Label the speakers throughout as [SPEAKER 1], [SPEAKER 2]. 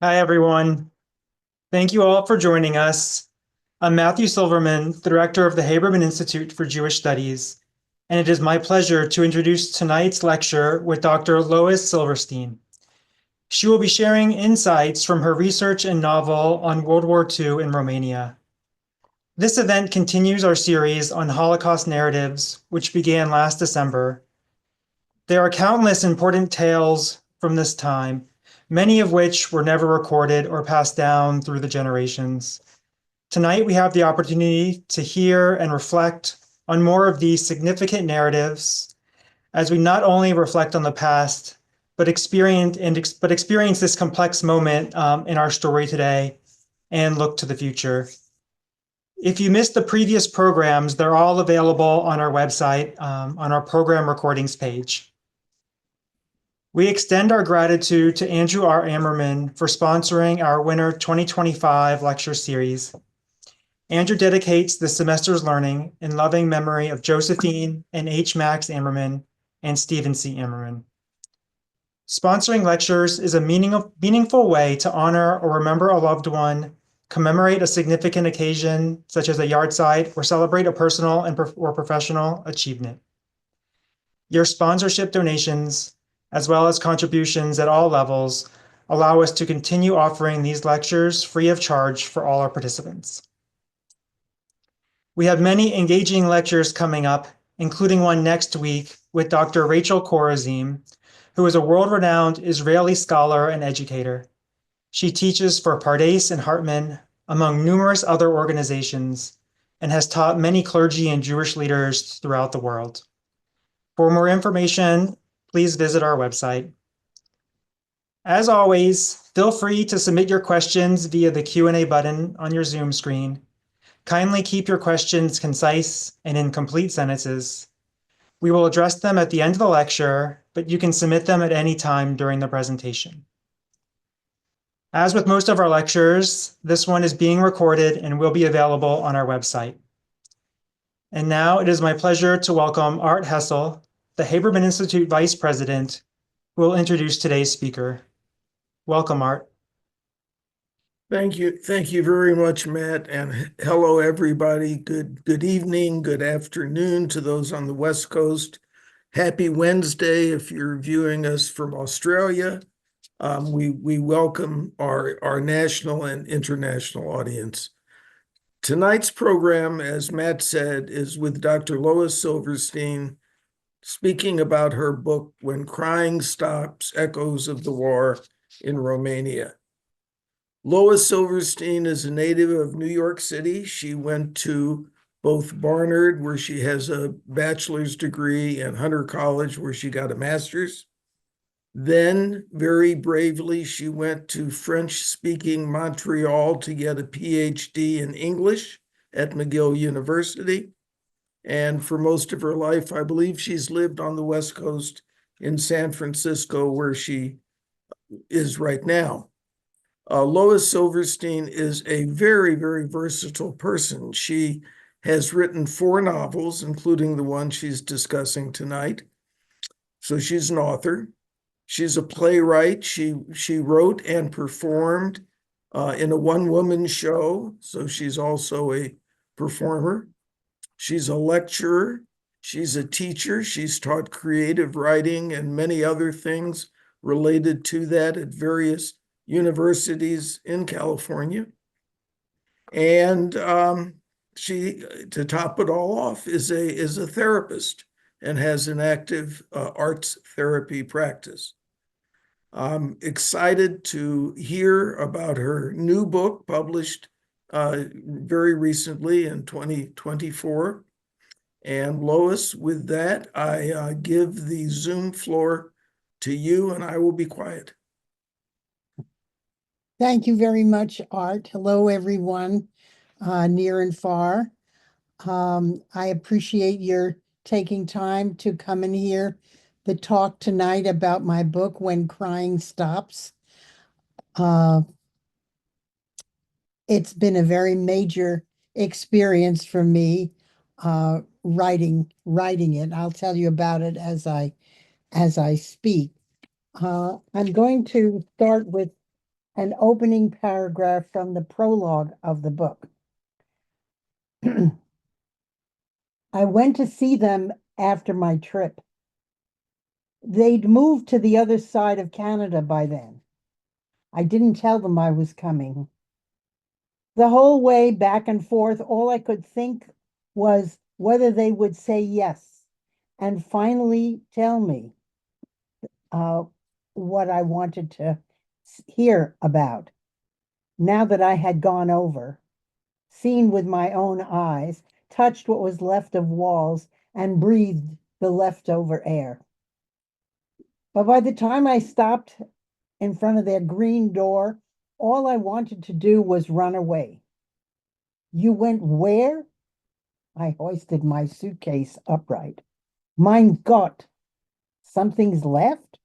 [SPEAKER 1] Hi, everyone. Thank you all for joining us. I'm Matthew Silverman, the director of the Haberman Institute for Jewish Studies, and it is my pleasure to introduce tonight's lecture with Dr. Lois Silverstein. She will be sharing insights from her research and novel on World War II in Romania. This event continues our series on Holocaust narratives, which began last December. There are countless important tales from this time, many of which were never recorded or passed down through the generations. Tonight, we have the opportunity to hear and reflect on more of these significant narratives as we not only reflect on the past, but experience this complex moment in our story today and look to the future. If you missed the previous programs, they're all available on our website on our program recordings page. We extend our gratitude to Andrew R. Ammerman for sponsoring our Winter 2025 lecture series. Andrew dedicates the semester's learning in loving memory of Josephine and H. Max Ammerman and Stephen C. Ammerman. Sponsoring lectures is a meaningful way to honor or remember a loved one, commemorate a significant occasion, such as a yard site, or celebrate a personal or professional achievement. Your sponsorship donations, as well as contributions at all levels, allow us to continue offering these lectures free of charge for all our participants. We have many engaging lectures coming up, including one next week with Dr. Rachel Korazim, who is a world-renowned Israeli scholar and educator. She teaches for Pardes and Hartman, among numerous other organizations, and has taught many clergy and Jewish leaders throughout the world. For more information, please visit our website. As always, feel free to submit your questions via the Q&A button on your Zoom screen. Kindly keep your questions concise and in complete sentences. We will address them at the end of the lecture, but you can submit them at any time during the presentation. As with most of our lectures, this one is being recorded and will be available on our website. And now it is my pleasure to welcome Art Hessel, the Haberman Institute Vice President, who will introduce today's speaker. Welcome, Art.
[SPEAKER 2] Thank you. Thank you very much, Matt. And hello, everybody. Good evening, good afternoon to those on the West Coast. Happy Wednesday if you're viewing us from Australia. We welcome our national and international audience. Tonight's program, as Matt said, is with Dr. Lois Silverstein, speaking about her book, When Crying Stops, Echoes of the War in Romania. Lois Silverstein is a native of New York City. She went to both Barnard, where she has a bachelor's degree, and Hunter College, where she got a master's. Then, very bravely, she went to French-speaking Montreal to get a PhD in English at McGill University. And for most of her life, I believe she's lived on the West Coast in San Francisco, where she is right now. Lois Silverstein is a very, very versatile person. She has written 4 novels, including the one she's discussing tonight. So she's an author. She's a playwright. She wrote and performed in a one-woman show, so she's also a performer. She's a lecturer. She's a teacher. She's taught creative writing and many other things related to that at various universities in California. And she, to top it all off, is a therapist and has an active arts therapy practice. I'm excited to hear about her new book published very recently in 2024. And Lois, with that, I give the Zoom floor to you, and I will be quiet.
[SPEAKER 3] Thank you very much, Art. Hello, everyone, near and far. I appreciate your taking time to come and hear the talk tonight about my book, When Crying Stops. It's been a very major experience for me, writing it. I'll tell you about it as I speak. I'm going to start with an opening paragraph from the prologue of the book. I went to see them after my trip. They'd moved to the other side of Canada by then. I didn't tell them I was coming. The whole way back and forth, all I could think was whether they would say yes and finally tell me uh, what I wanted to hear about. Now that I had gone over, seen with my own eyes, touched what was left of walls, and breathed the leftover air. But by the time I stopped in front of their green door, all I wanted to do was run away. You went where? I hoisted my suitcase upright. Mein Gott, something's left?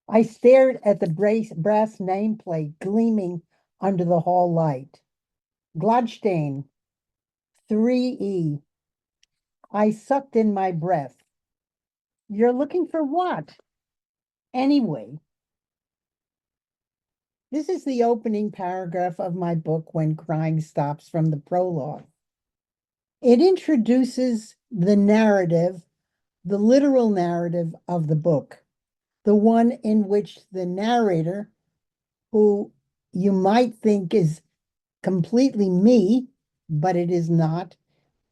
[SPEAKER 3] I stared at the brass nameplate gleaming under the hall light. Gladstein, 3E. I sucked in my breath. You're looking for what? Anyway, this is the opening paragraph of my book, When Crying Stops, from the prologue. It introduces the narrative, the literal narrative of the book, the one in which the narrator, who you might think is completely me, but it is not.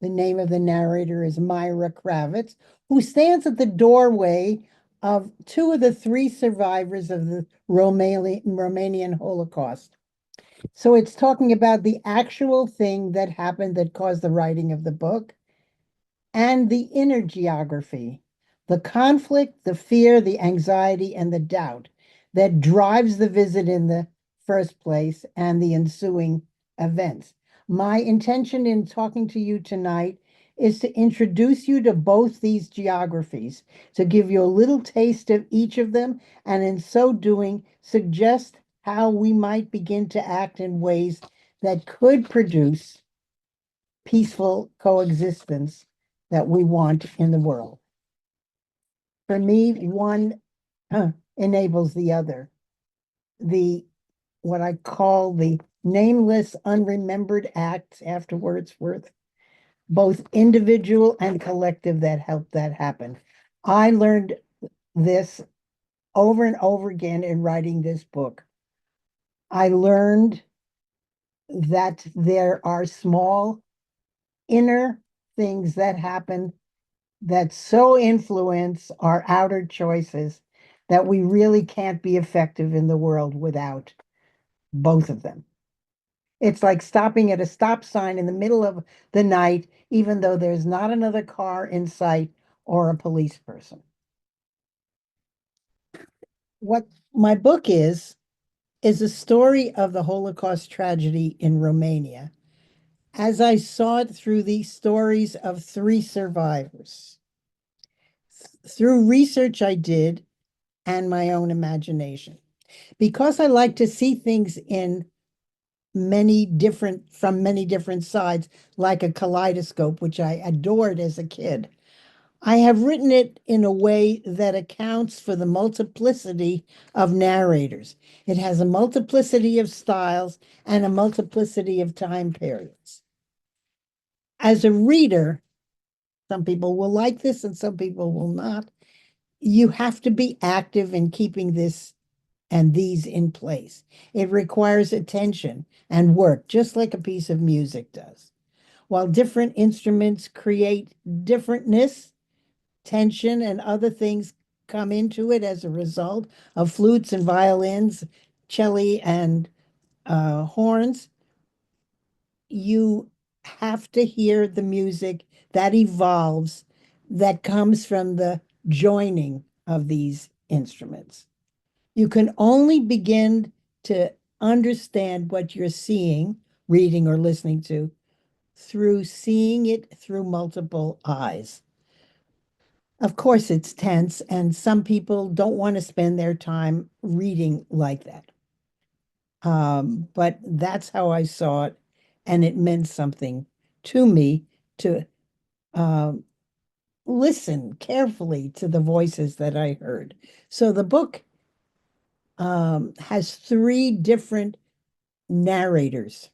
[SPEAKER 3] The name of the narrator is Myra Kravitz, who stands at the doorway of two of the three survivors of the Romanian Holocaust. So it's talking about the actual thing that happened that caused the writing of the book and the inner geography, the conflict, the fear, the anxiety, and the doubt that drives the visit in the first place and the ensuing events. My intention in talking to you tonight is to introduce you to both these geographies, to give you a little taste of each of them, and in so doing, suggest how we might begin to act in ways that could produce peaceful coexistence that we want in the world. For me, one enables the other. The what I call the nameless, unremembered acts after Wordsworth, both individual and collective, that helped that happen. I learned this over and over again in writing this book. I learned that there are small inner things that happen that so influence our outer choices that we really can't be effective in the world without both of them. It's like stopping at a stop sign in the middle of the night, even though there's not another car in sight or a police person. What my book is a story of the Holocaust tragedy in Romania, as I saw it through the stories of three survivors. Through research I did and my own imagination. Because I like to see things in from many different sides, like a kaleidoscope, which I adored as a kid. I have written it in a way that accounts for the multiplicity of narrators. It has a multiplicity of styles and a multiplicity of time periods. As a reader, some people will like this and some people will not. You have to be active in keeping this and these in place. It requires attention and work, just like a piece of music does. While different instruments create differentness, tension, and other things come into it as a result of flutes and violins, cello, and horns, you have to hear the music that evolves, that comes from the joining of these instruments. You can only begin to understand what you're seeing, reading, or listening to through seeing it through multiple eyes. Of course, it's tense, and some people don't want to spend their time reading like that. But that's how I saw it, and it meant something to me to um, listen carefully to the voices that I heard. So the book has three different narrators.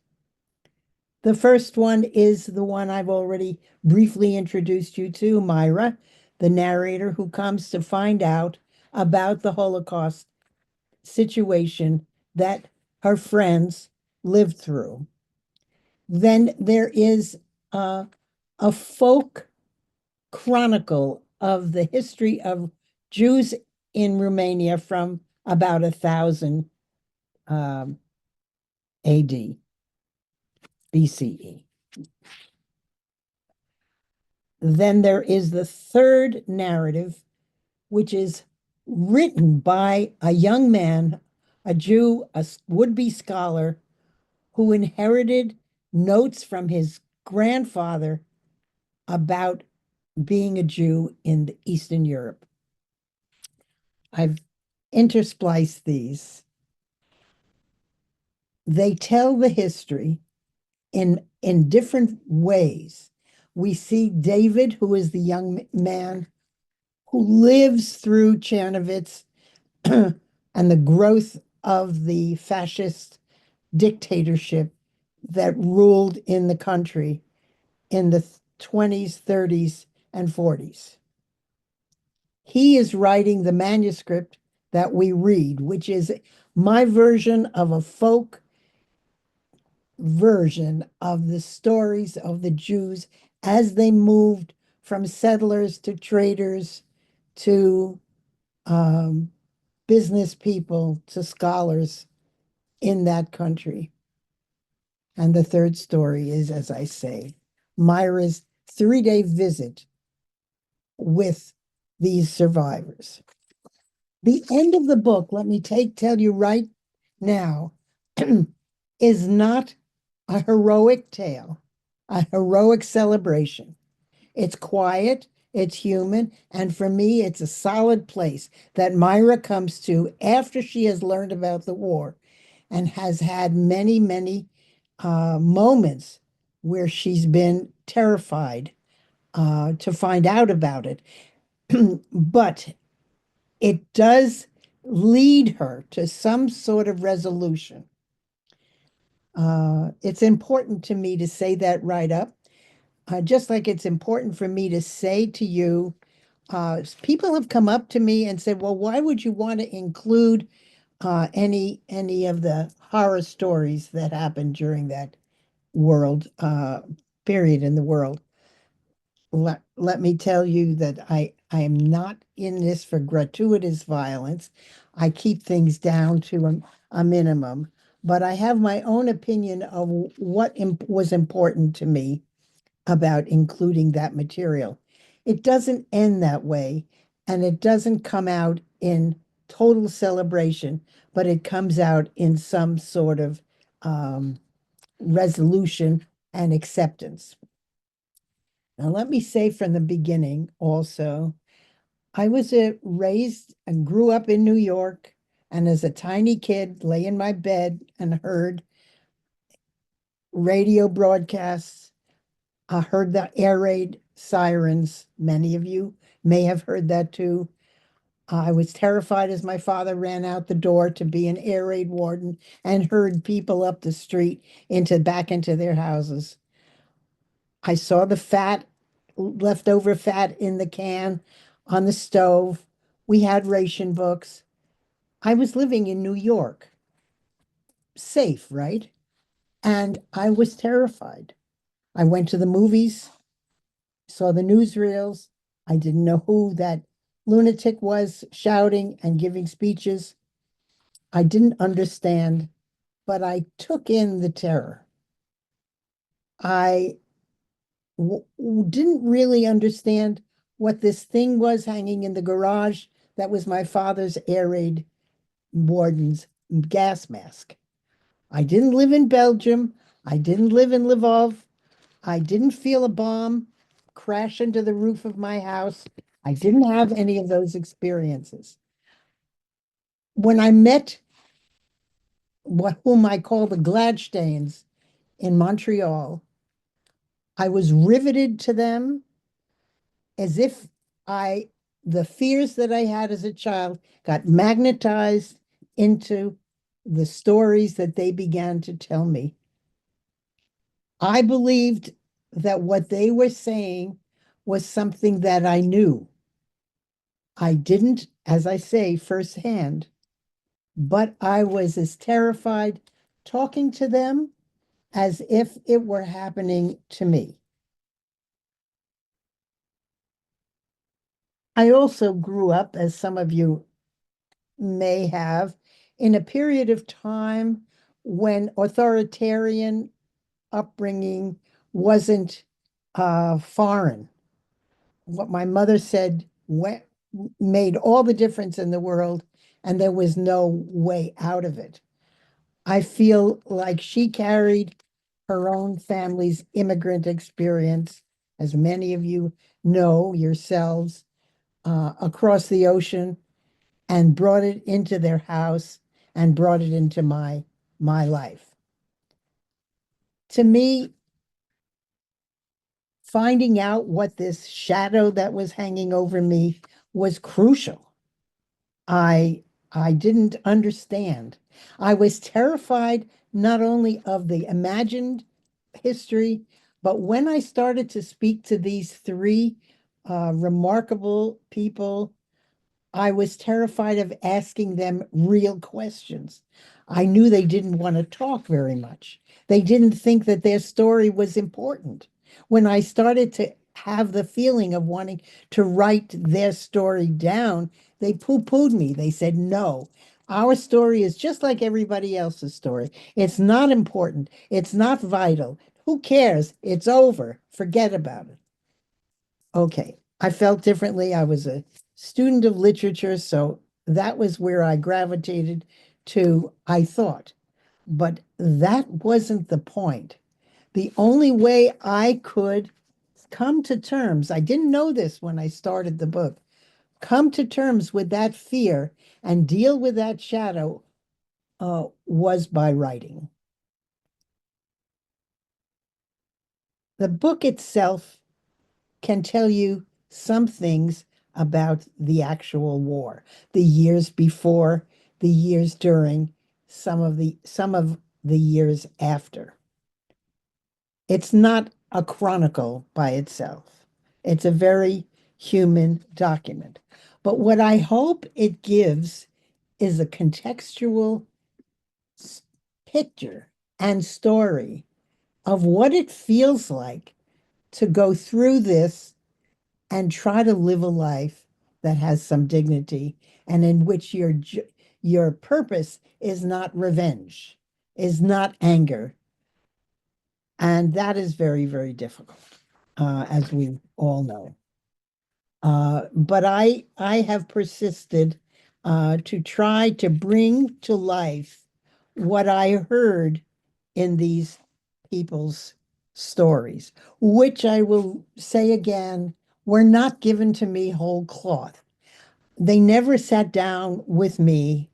[SPEAKER 3] The first one is the one I've already briefly introduced you to, Myra, the narrator who comes to find out about the Holocaust situation that her friends lived through. Then there is a folk chronicle of the history of Jews in Romania from about 1000 AD, BCE. Then there is the third narrative, which is written by a young man, a Jew, a would-be scholar, who inherited notes from his grandfather about being a Jew in Eastern Europe. I've interspliced these. They tell the history in different ways. We see David, who is the young man who lives through Chernovitz and the growth of the fascist dictatorship that ruled in the country in the 20s, 30s, and 40s. He is writing the manuscript that we read, which is my version of a folk version of the stories of the Jews as they moved from settlers to traders to business people to scholars in that country. And the third story is, as I say, Myra's 3-day visit with these survivors. The end of the book, let me tell you right now, is not a heroic tale, a heroic celebration. It's quiet, it's human, and for me, it's a solid place that Myra comes to after she has learned about the war and has had many, many moments where she's been terrified to find out about it. But it does lead her to some sort of resolution. It's important to me to say that right up. Just like it's important for me to say to you, people have come up to me and said, well, why would you want to include any of the horror stories that happened during that world period in the world? Let me tell you that I am not in this for gratuitous violence. I keep things down to a minimum, but I have my own opinion of what was important to me about including that material. It doesn't end that way, and it doesn't come out in total celebration, but it comes out in some sort of resolution and acceptance. Now, let me say from the beginning also, I was raised and grew up in New York, and as a tiny kid, lay in my bed and heard radio broadcasts. I heard the air raid sirens. Many of you may have heard that too. I was terrified as my father ran out the door to be an air raid warden and heard people up the street back into their houses. I saw the leftover fat in the can on the stove. We had ration books. I was living in New York, safe, right? And I was terrified. I went to the movies, saw the newsreels. I didn't know who that lunatic was shouting and giving speeches. I didn't understand, but I took in the terror. I didn't really understand what this thing was hanging in the garage that was my father's air raid warden's gas mask. I didn't live in Belgium. I didn't live in Lvov. I didn't feel a bomb crash into the roof of my house. I didn't have any of those experiences. When I met whom I call the Gladsteins in Montreal, I was riveted to them as if the fears that I had as a child got magnetized into the stories that they began to tell me. I believed that what they were saying was something that I knew. I didn't, as I say, firsthand, but I was as terrified talking to them as if it were happening to me. I also grew up, as some of you may have, in a period of time when authoritarian upbringing wasn't foreign. What my mother said made all the difference in the world, and there was no way out of it. I feel like she carried her own family's immigrant experience, as many of you know yourselves, across the ocean and brought it into their house and brought it into my life. To me, finding out what this shadow that was hanging over me was crucial. I I didn't understand. I was terrified not only of the imagined history, but when I started to speak to these three remarkable people, I was terrified of asking them real questions. I knew they didn't want to talk very much. They didn't think that their story was important. When I started to have the feeling of wanting to write their story down, they poo-pooed me. They said, no, our story is just like everybody else's story. It's not important. It's not vital. Who cares? It's over. Forget about it. Okay, I felt differently. I was a student of literature, so that was where I gravitated to, I thought. But that wasn't the point. The only way I could come to terms, I didn't know this when I started the book, come to terms with that fear and deal with that shadow was by writing. The book itself can tell you some things about the actual war, the years before, the years during, some of the years after. It's not a chronicle by itself. It's a very human document. But what I hope it gives is a contextual picture and story of what it feels like to go through this and try to live a life that has some dignity and in which your purpose is not revenge, is not anger. And that is very, very difficult, as we all know. But I have persisted to try to bring to life what I heard in these people's stories, which I will say again, were not given to me whole cloth. They never sat down with me.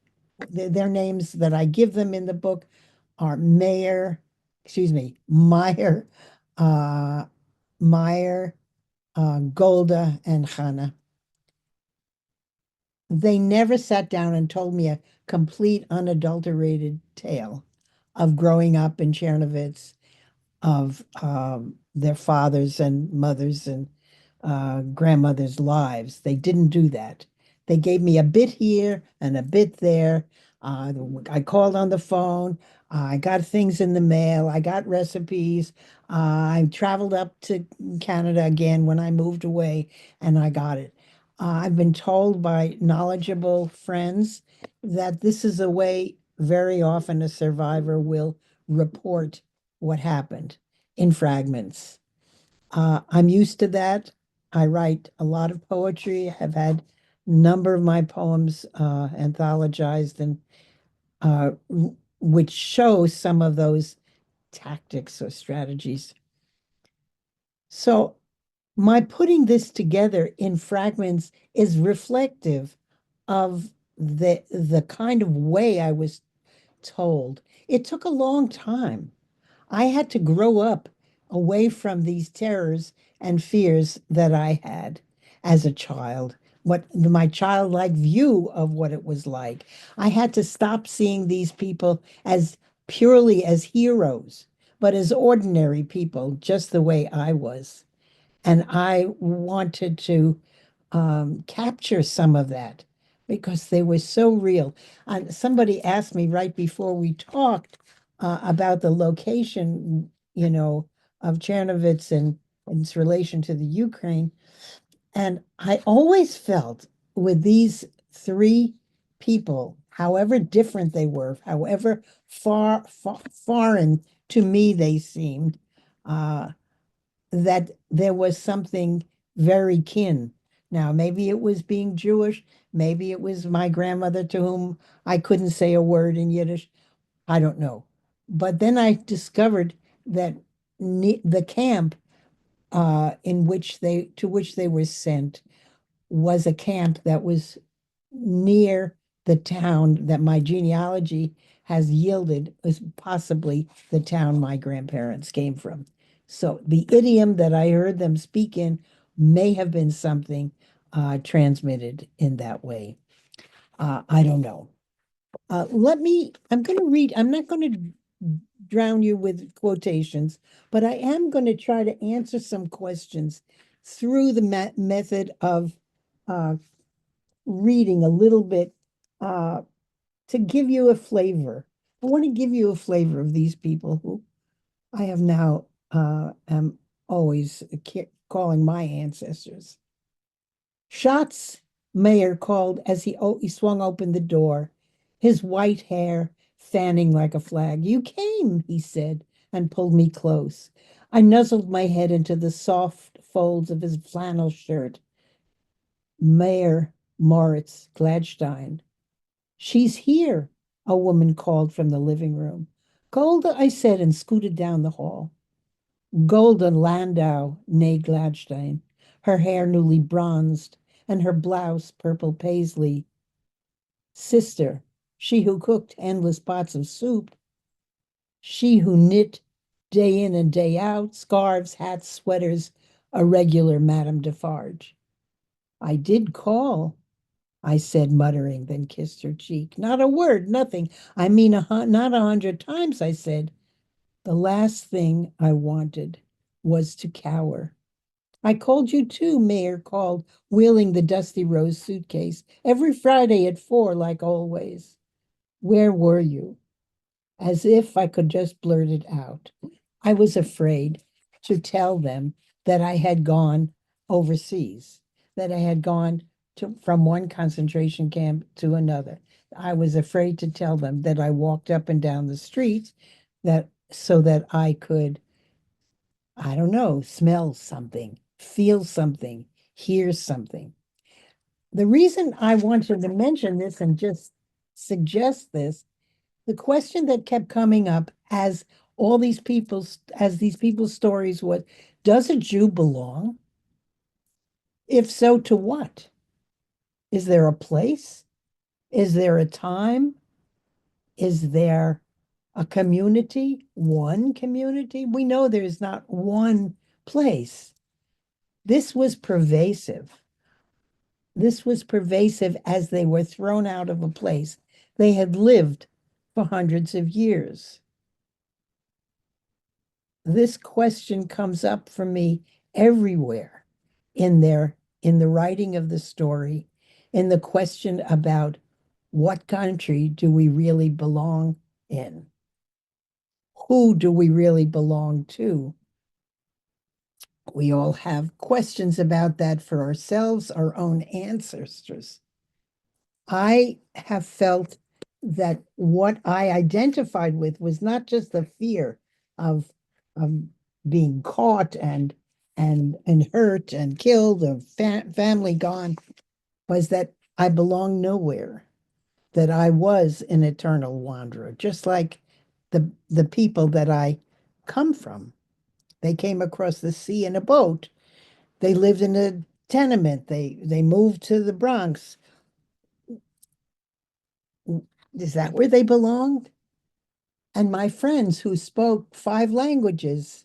[SPEAKER 3] Their names that I give them in the book are Meyer, uh, Meyer, Golda, and Hannah. They never sat down and told me a complete, unadulterated tale of growing up in Chernovitz, of their fathers and mothers and grandmothers' lives. They didn't do that. They gave me a bit here and a bit there. I called on the phone. I got things in the mail. I got recipes. I traveled up to Canada again when I moved away and I got it. I've been told by knowledgeable friends that this is a way very often a survivor will report what happened in fragments. I'm used to that. I write a lot of poetry, have had a number of my poems anthologized and which show some of those tactics or strategies. So my putting this together in fragments is reflective of the kind of way I was told. It took a long time. I had to grow up away from these terrors and fears that I had as a child. my childlike view of what it was like. I had to stop seeing these people as purely as heroes, but as ordinary people, just the way I was. And I wanted to capture some of that because they were so real. And somebody asked me right before we talked about the location, of Chernovitz and its relation to the Ukraine. And I always felt with these three people, however different they were, however foreign to me they seemed, uh, that there was something very kin. Now, maybe it was being Jewish, maybe it was my grandmother to whom I couldn't say a word in Yiddish. I don't know. But then I discovered that the camp in which they were sent was a camp that was near the town that my genealogy has yielded as possibly the town my grandparents came from. So the idiom that I heard them speak in may have been something transmitted in that way. I don't know. I'm going to read, I'm not going to drown you with quotations, but I am going to try to answer some questions through the method of uh, reading a little bit uh, to give you a flavor. I want to give you a flavor of these people who I have now am always calling my ancestors. Schatz, Mayer called as he swung open the door, his white hair fanning like a flag. You came, he said, and pulled me close. I nuzzled my head into the soft folds of his flannel shirt. Mayor Moritz Gladstein. She's here, a woman called from the living room. Golda, I said, and scooted down the hall. Golda Landau, née Gladstein, her hair newly bronzed, and her blouse purple paisley. Sister, she who cooked endless pots of soup, she who knit day in and day out, scarves, hats, sweaters, a regular Madame Defarge. I did call, I said, muttering, then kissed her cheek. Not a word, nothing. I mean, not 100 times, I said. The last thing I wanted was to cower. I called you too, Mayor called, wheeling the dusty rose suitcase. Every Friday at 4, like always. Where were you? As if I could just blurt it out. I was afraid to tell them that I had gone overseas, that I had gone from one concentration camp to another. I was afraid to tell them that I walked up and down the streets that so that I could, I don't know, smell something, feel something, hear something. The reason I wanted to mention this and just suggest this, the question that kept coming up as these people's stories was, does a Jew belong? If so, to what? Is there a place? Is there a time? Is there a community? One community? We know there's not one place. This was pervasive. This was pervasive as they were thrown out of a place they had lived for hundreds of years. This question comes up for me everywhere in the writing of the story, in the question about what country do we really belong in? Who do we really belong to? We all have questions about that for ourselves, our own ancestors. I have felt that what I identified with was not just the fear of of being caught and hurt and killed, or family gone, was that I belong nowhere, that I was an eternal wanderer, just like the people that I come from. They came across the sea in a boat. They lived in a tenement. They moved to the Bronx. Is that where they belonged? And my friends who spoke 5 languages,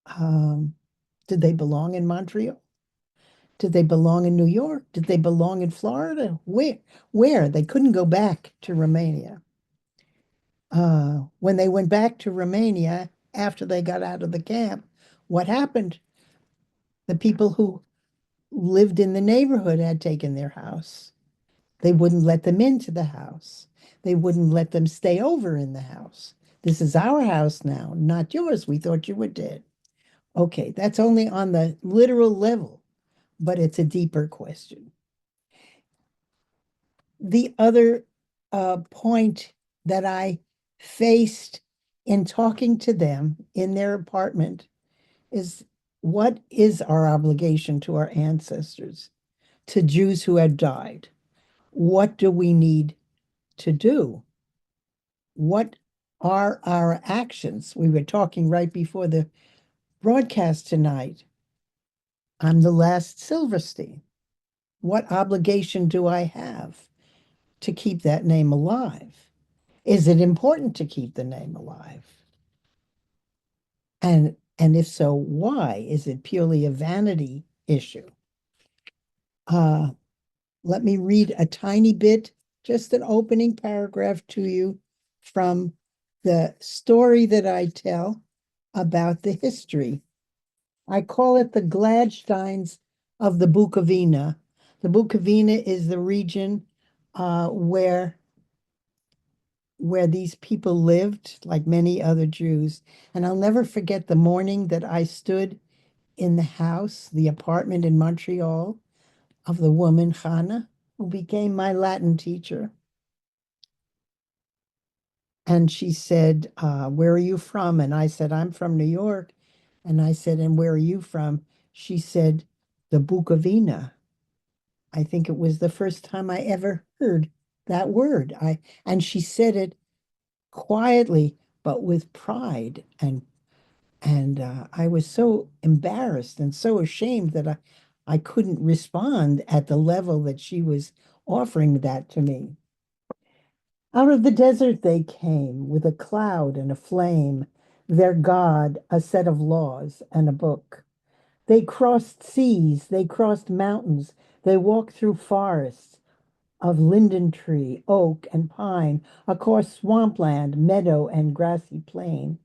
[SPEAKER 3] um, did they belong in Montreal? Did they belong in New York? Did they belong in Florida? Where? They couldn't go back to Romania. When they went back to Romania after they got out of the camp, what happened? The people who lived in the neighborhood had taken their house. They wouldn't let them into the house. They wouldn't let them stay over in the house. This is our house now, not yours. We thought you were dead. Okay, that's only on the literal level, but it's a deeper question. The other point that I faced in talking to them in their apartment is, what is our obligation to our ancestors, to Jews who had died? What do we need to do? What are our actions? We were talking right before the broadcast tonight. I'm the last Silverstein. What obligation do I have to keep that name alive? Is it important to keep the name alive? And if so, why? Is it purely a vanity issue? Let me read a tiny bit, just an opening paragraph to you from the story that I tell about the history. I call it the Gladsteins of the Bukovina. The Bukovina is the region where these people lived, like many other Jews. And I'll never forget the morning that I stood in the house, the apartment in Montreal, of the woman Hannah, who became my Latin teacher. And she said, where are you from? And I said, I'm from New York. And I said, and where are you from? She said, the Bukovina. I think it was the first time I ever heard that word. And she said it quietly, but with pride. And I was so embarrassed and so ashamed that I couldn't respond at the level that she was offering that to me. Out of the desert they came with a cloud and a flame, their God, a set of laws and a book. They crossed seas, they crossed mountains, they walked through forests of linden tree, oak, and pine, across swampland, meadow, and grassy plain.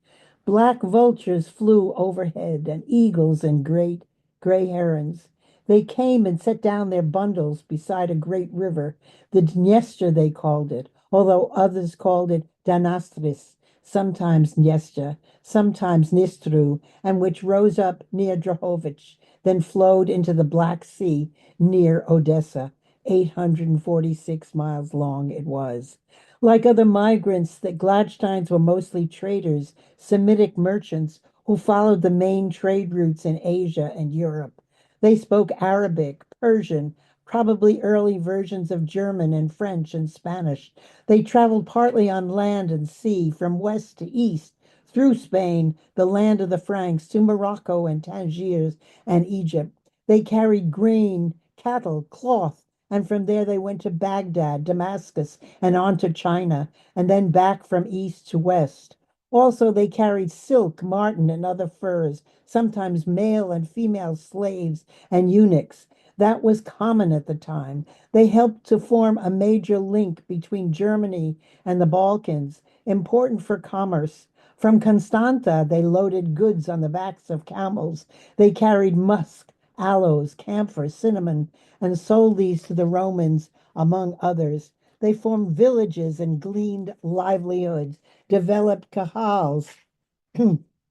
[SPEAKER 3] Black vultures flew overhead, and eagles and great gray herons. They came and set down their bundles beside a great river, the Dniester they called it, although others called it Danastris, sometimes Dniester, sometimes Nistru, and which rose up near Drahovich, then flowed into the Black Sea near Odessa. 846 miles long it was. Like other migrants, the Gladsteins were mostly traders, Semitic merchants who followed the main trade routes in Asia and Europe. They spoke Arabic, Persian, probably early versions of German and French and Spanish. They traveled partly on land and sea, from west to east, through Spain, the land of the Franks, to Morocco and Tangiers and Egypt. They carried grain, cattle, cloth, and from there they went to Baghdad, Damascus, and on to China, and then back from east to west. Also, they carried silk, marten, and other furs, sometimes male and female slaves and eunuchs. That was common at the time. They helped to form a major link between Germany and the Balkans, important for commerce. From Constanta, they loaded goods on the backs of camels. They carried musk, aloes, camphor, cinnamon, and sold these to the Romans, among others. They formed villages and gleaned livelihoods, developed kahals,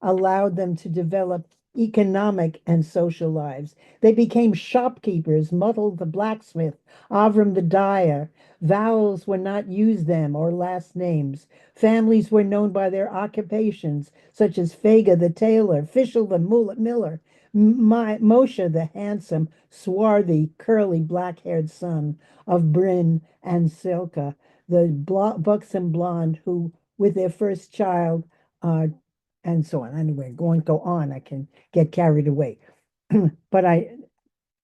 [SPEAKER 3] allowed them to develop economic and social lives. They became shopkeepers, Muddled the blacksmith, Avram the dyer. Vowels were not used them or last names. Families were known by their occupations, such as Fega the tailor, Fischel the miller, Moshe the handsome, swarthy, curly, black-haired son of Bryn and Silka, the buxom blonde who, with their first child, and so on. Anyway, going to go on, I can get carried away. But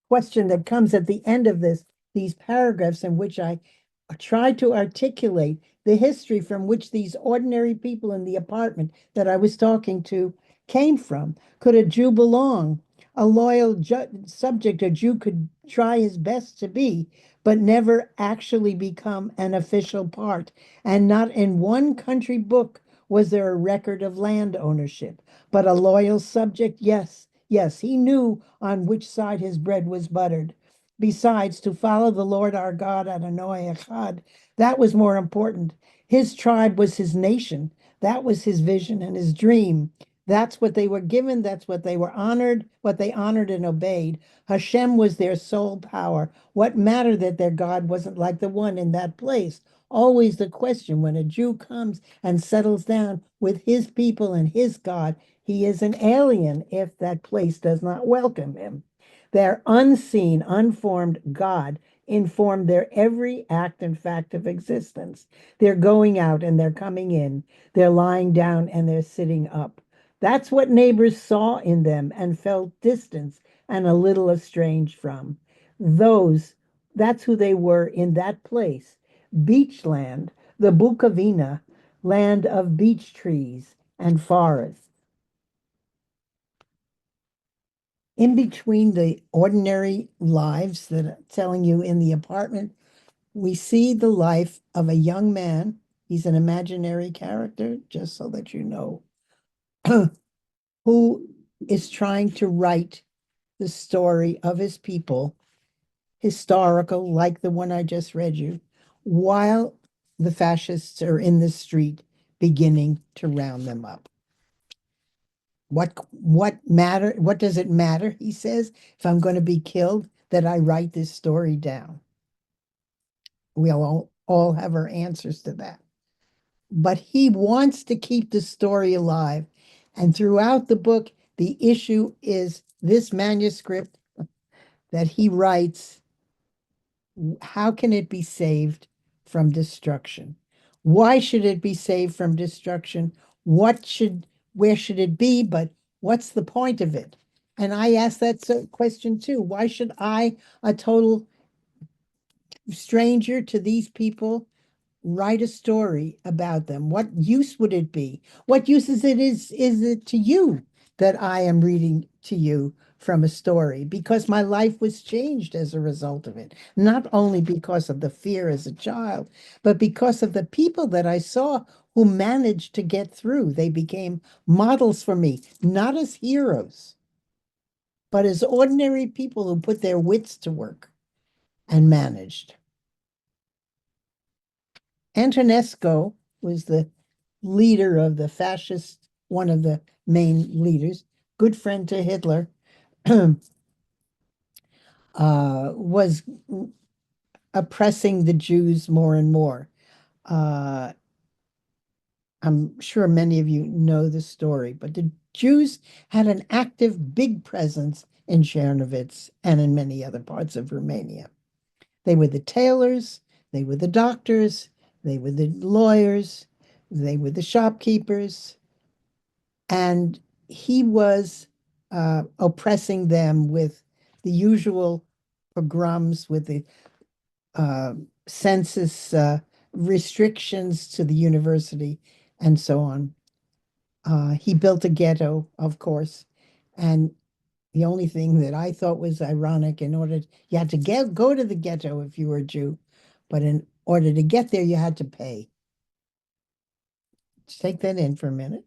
[SPEAKER 3] question that comes at the end of these paragraphs in which I try to articulate the history from which these ordinary people in the apartment that I was talking to came from. Could a Jew belong? a loyal subject a Jew could try his best to be, but never actually become an official part. And not in one country book was there a record of land ownership. But a loyal subject, yes, yes, he knew on which side his bread was buttered. Besides, to follow the Lord our God, Adonai Echad, that was more important. His tribe was his nation. That was his vision and his dream. That's what they were given. That's what they were honored, what they honored and obeyed. Hashem was their sole power. What mattered that their God wasn't like the one in that place? Always the question when a Jew comes and settles down with his people and his God, he is an alien if that place does not welcome him. Their unseen, unformed God informed their every act and fact of existence. They're going out and they're coming in. They're lying down and they're sitting up. That's what neighbors saw in them and felt distance and a little estranged from. Those, that's who they were in that place. Beachland, the Bukovina, land of beech trees and forests. In between the ordinary lives that I'm telling you in the apartment, we see the life of a young man. He's an imaginary character, just so that you know, who is trying to write the story of his people, historical, like the one I just read you, while the fascists are in the street beginning to round them up. What does it matter, he says, if I'm going to be killed, that I write this story down? We'll all have our answers to that. But he wants to keep the story alive. And throughout the book, the issue is this manuscript that he writes, how can it be saved from destruction? Why should it be saved from destruction? Where should it be? But what's the point of it? And I ask that question too. Why should I, a total stranger to these people, write a story about them? What use would it be? What use is it to you that I am reading to you from a story? Because my life was changed as a result of it, not only because of the fear as a child, but because of the people that I saw who managed to get through. They became models for me, not as heroes, but as ordinary people who put their wits to work and managed. Antonescu was the leader of the fascist, one of the main leaders, good friend to Hitler, was oppressing the Jews more and more. Uh, I'm sure many of you know the story, but the Jews had an active, big presence in Czernowitz and in many other parts of Romania. They were the tailors, they were the doctors, they were the lawyers, they were the shopkeepers, and he was oppressing them with the usual pogroms, with the uh, census restrictions to the university, and so on. He built a ghetto, of course, and the only thing that I thought was ironic, you had to go to the ghetto if you were a Jew, but in order to get there, you had to pay. Just take that in for a minute.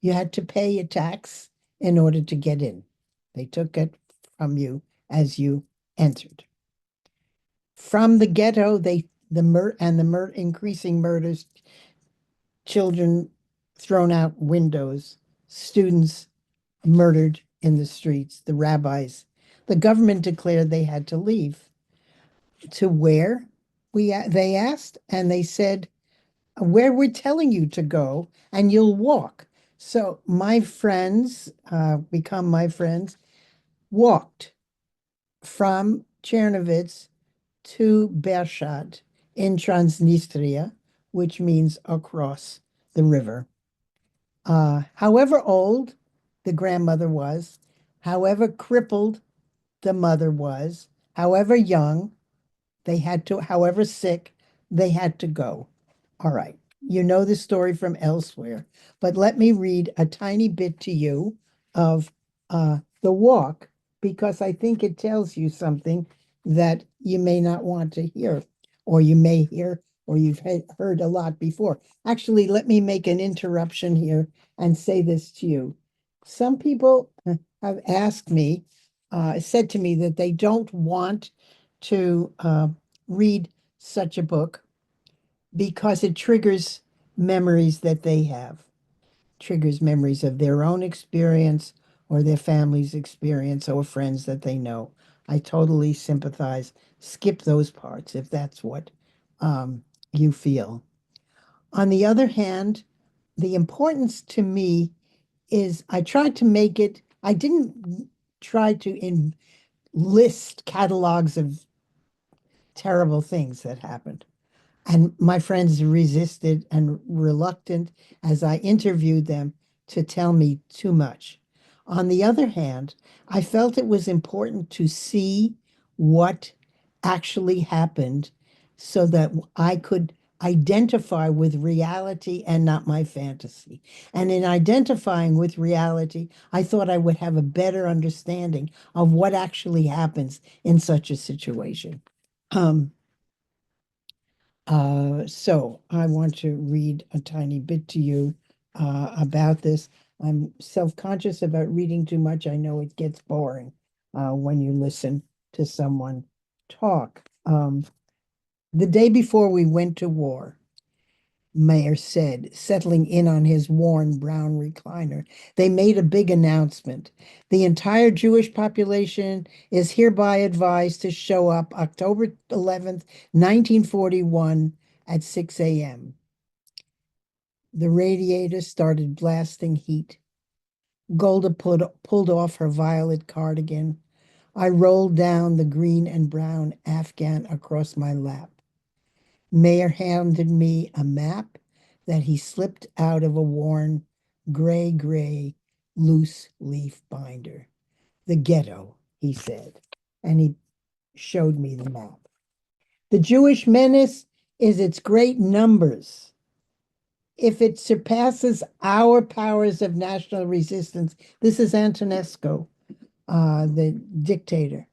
[SPEAKER 3] You had to pay a tax in order to get in. They took it from you as you entered. From the ghetto, increasing murders, children thrown out windows, students murdered in the streets, the rabbis. The government declared they had to leave. To where? They asked, and they said, where we're telling you to go, and you'll walk. So my friends, become my friends, walked from Czernowitz to Bershad in Transnistria, which means across the river. However old the grandmother was, however crippled the mother was, however young, however sick, they had to go. All right. You know the story from elsewhere, but let me read a tiny bit to you of the walk because I think it tells you something that you may not want to hear, or you may hear, or you've heard a lot before. Actually, let me make an interruption here and say this to you. Some people have asked me, said to me that they don't want to read such a book because it triggers memories that they have, triggers memories of their own experience or their family's experience or friends that they know. I totally sympathize. Skip those parts if that's what you feel. On the other hand, the importance to me is I tried to make it, I didn't try to enlist catalogs of terrible things that happened. And my friends resisted and reluctant as I interviewed them to tell me too much. On the other hand, I felt it was important to see what actually happened so that I could identify with reality and not my fantasy. And in identifying with reality, I thought I would have a better understanding of what actually happens in such a situation. Um, so I want to read a tiny bit to you about this. I'm self-conscious about reading too much. I know it gets boring when you listen to someone talk. The day before we went to war, Mayer said, settling in on his worn brown recliner, they made a big announcement. The entire Jewish population is hereby advised to show up October 11th, 1941 at 6 a.m. The radiator started blasting heat. Golda pulled off her violet cardigan. I rolled down the green and brown Afghan across my lap. Mayer handed me a map that he slipped out of a worn gray loose leaf binder. The ghetto, he said, and he showed me the map. The Jewish menace is its great numbers. If it surpasses our powers of national resistance, this is Antonescu, the dictator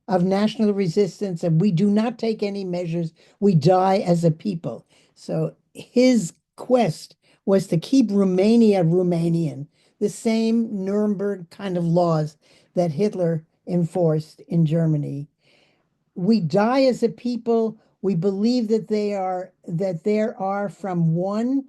[SPEAKER 3] of national resistance, and we do not take any measures, we die as a people. So his quest was to keep Romania Romanian, the same Nuremberg kind of laws that Hitler enforced in Germany. We die as a people. We believe that there are from 1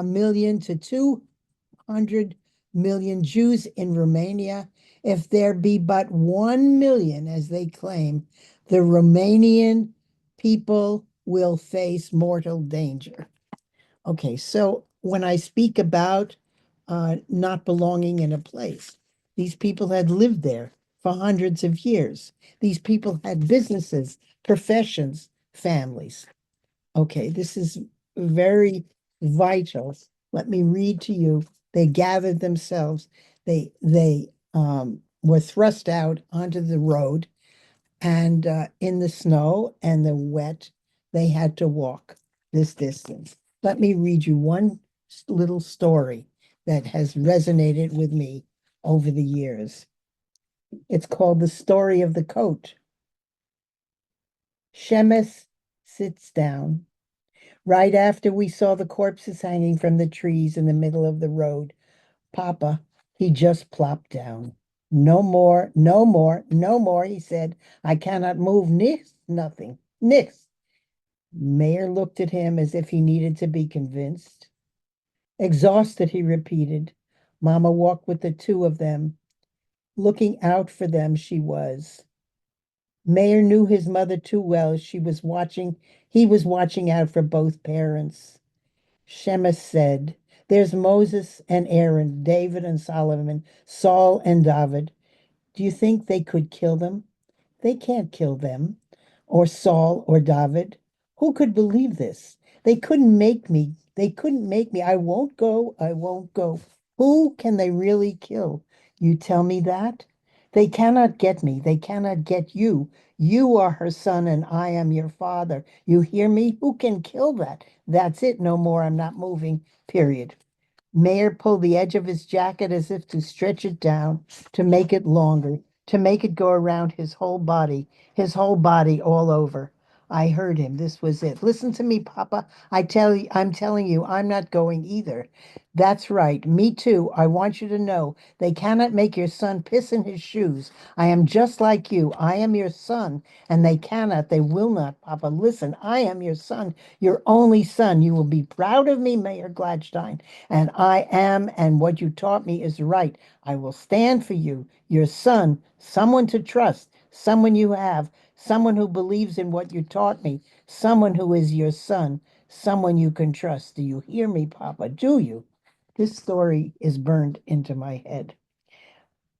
[SPEAKER 3] million to 200 million Jews in Romania. If there be but 1 million, as they claim, the Romanian people will face mortal danger. Okay, so when I speak about not belonging in a place, these people had lived there for hundreds of years. These people had businesses, professions, families. Okay, this is very vital. Let me read to you. They gathered themselves. They were thrust out onto the road, and in the snow and the wet, they had to walk this distance. Let me read you one little story that has resonated with me over the years. It's called The Story of the Coat. Shemes sits down. Right after we saw the corpses hanging from the trees in the middle of the road, Papa, he just plopped down. No more, no more, no more, he said. I cannot move, nix, nothing, nix. Mayer looked at him as if he needed to be convinced. Exhausted, he repeated. Mama walked with the two of them. Looking out for them, she was. Mayer knew his mother too well. He was watching out for both parents. Shemus said, there's Moses and Aaron, David and Solomon, Saul and David. Do you think they could kill them? They can't kill them, or Saul or David. Who could believe this? They couldn't make me. They couldn't make me. I won't go. I won't go. Who can they really kill? You tell me that? They cannot get me. They cannot get you. You are her son and I am your father. You hear me? Who can kill that? That's it. No more. I'm not moving. Period. Mayer pulled the edge of his jacket as if to stretch it down, to make it longer, to make it go around his whole body all over. I heard him. This was it. Listen to me, Papa. I'm telling you, I'm not going either. That's right. Me too. I want you to know they cannot make your son piss in his shoes. I am just like you. I am your son, and they will not, Papa. Listen, I am your son, your only son. You will be proud of me, Mayor Gladstein. And I am, and what you taught me is right. I will stand for you, your son, someone to trust, someone you have, someone who believes in what you taught me, someone who is your son, someone you can trust. Do you hear me, Papa? Do you? This story is burned into my head.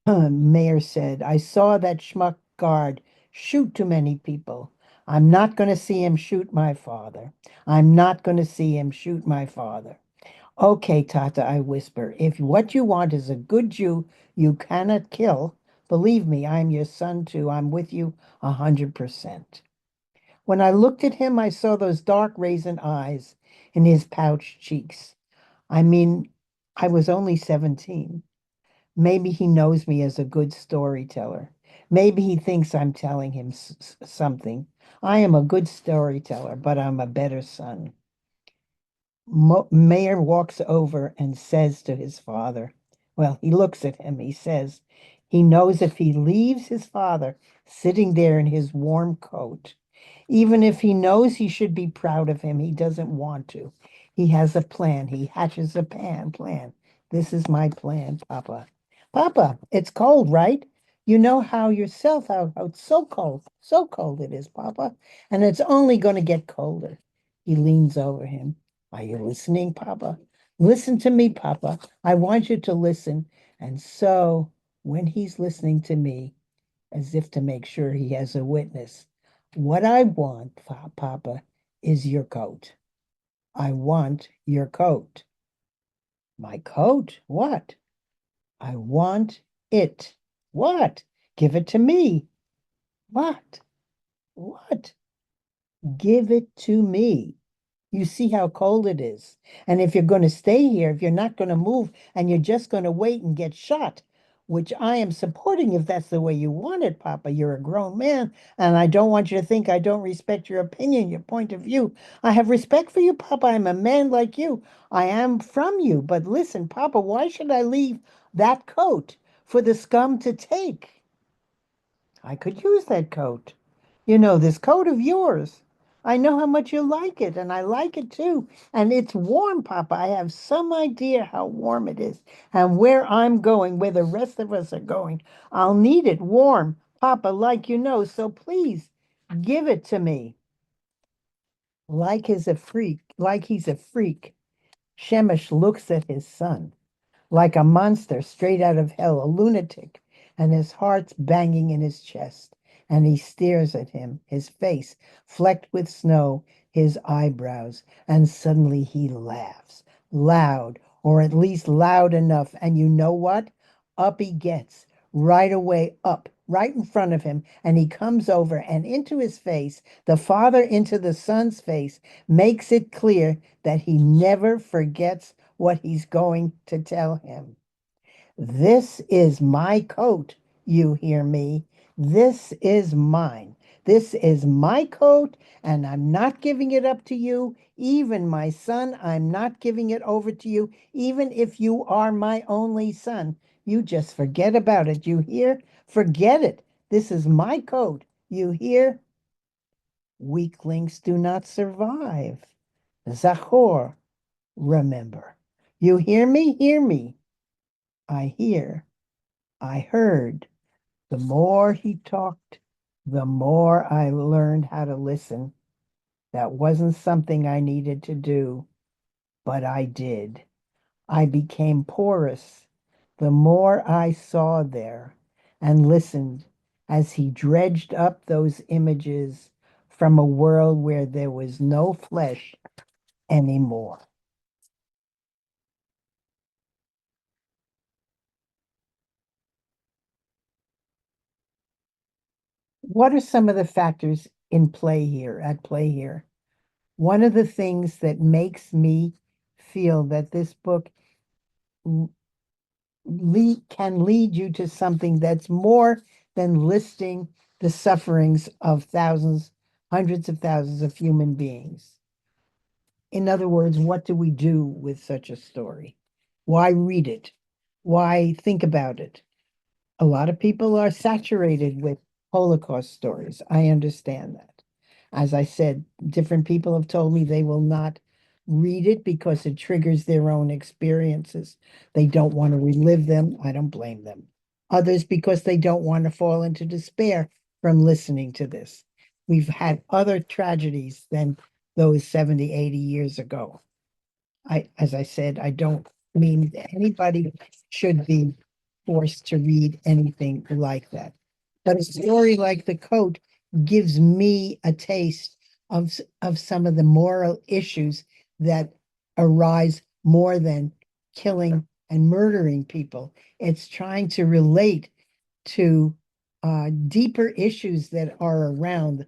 [SPEAKER 3] Mayor said, I saw that schmuck guard shoot too many people. I'm not going to see him shoot my father. I'm not going to see him shoot my father. Okay, Tata, I whisper, if what you want is a good Jew you cannot kill, believe me, I'm your son too. I'm with you 100%. When I looked at him, I saw those dark raisin eyes in his pouched cheeks. I mean, I was only 17. Maybe he knows me as a good storyteller. Maybe he thinks I'm telling him something. I am a good storyteller, but I'm a better son. Mayor walks over and says to his father, well, he looks at him. He says, he knows if he leaves his father sitting there in his warm coat, even if he knows he should be proud of him, he doesn't want to. He has a plan. He hatches a plan. This is my plan, Papa. Papa, it's cold, right? You know how yourself how it's so cold it is, Papa, and it's only going to get colder. He leans over him. Are you listening, Papa? Listen to me, Papa. I want you to listen. And so, when he's listening to me, as if to make sure he has a witness, what I want, Papa, is your coat. I want your coat. My coat? What? I want it. What? Give it to me. What? What? Give it to me. You see how cold it is. And if you're going to stay here, if you're not going to move and you're just going to wait and get shot, which I am supporting if that's the way you want it, Papa. You're a grown man, and I don't want you to think I don't respect your opinion, your point of view. I have respect for you, Papa. I'm a man like you. I am from you. But listen, Papa, why should I leave that coat for the scum to take? I could use that coat. You know, this coat of yours. I know how much you like it, and I like it too. And it's warm, Papa. I have some idea how warm it is and where I'm going, where the rest of us are going. I'll need it warm, Papa, like you know. So please give it to me. Like he's a freak. Shemesh looks at his son like a monster straight out of hell, a lunatic, and his heart's banging in his chest. And he stares at him, his face flecked with snow, his eyebrows, and suddenly he laughs, loud, or at least loud enough. And you know what? Up he gets, right away up, right in front of him, and he comes over and into his face, the father into the son's face, makes it clear that he never forgets what he's going to tell him. This is my coat, you hear me? This is mine. This is my coat, and I'm not giving it up to you. Even my son, I'm not giving it over to you, even if you are my only son. You just forget about it, you hear? Forget it. This is my coat, you hear? Weaklings do not survive. Zachor, remember. You hear me? Hear me. I hear. I heard. The more he talked, the more I learned how to listen. That wasn't something I needed to do, but I did. I became porous the more I saw there and listened as he dredged up those images from a world where there was no flesh anymore. What are some of the factors at play here? One of the things that makes me feel that this book can lead you to something that's more than listing the sufferings of thousands, hundreds of thousands of human beings. In other words, what do we do with such a story? Why read it? Why think about it? A lot of people are saturated with Holocaust stories. I understand that. As I said, different people have told me they will not read it because it triggers their own experiences. They don't want to relive them. I don't blame them. Others because they don't want to fall into despair from listening to this. We've had other tragedies than those 70, 80 years ago. As I said, I don't mean anybody should be forced to read anything like that. But a story like The Coat gives me a taste of some of the moral issues that arise more than killing and murdering people. It's trying to relate to deeper issues that are around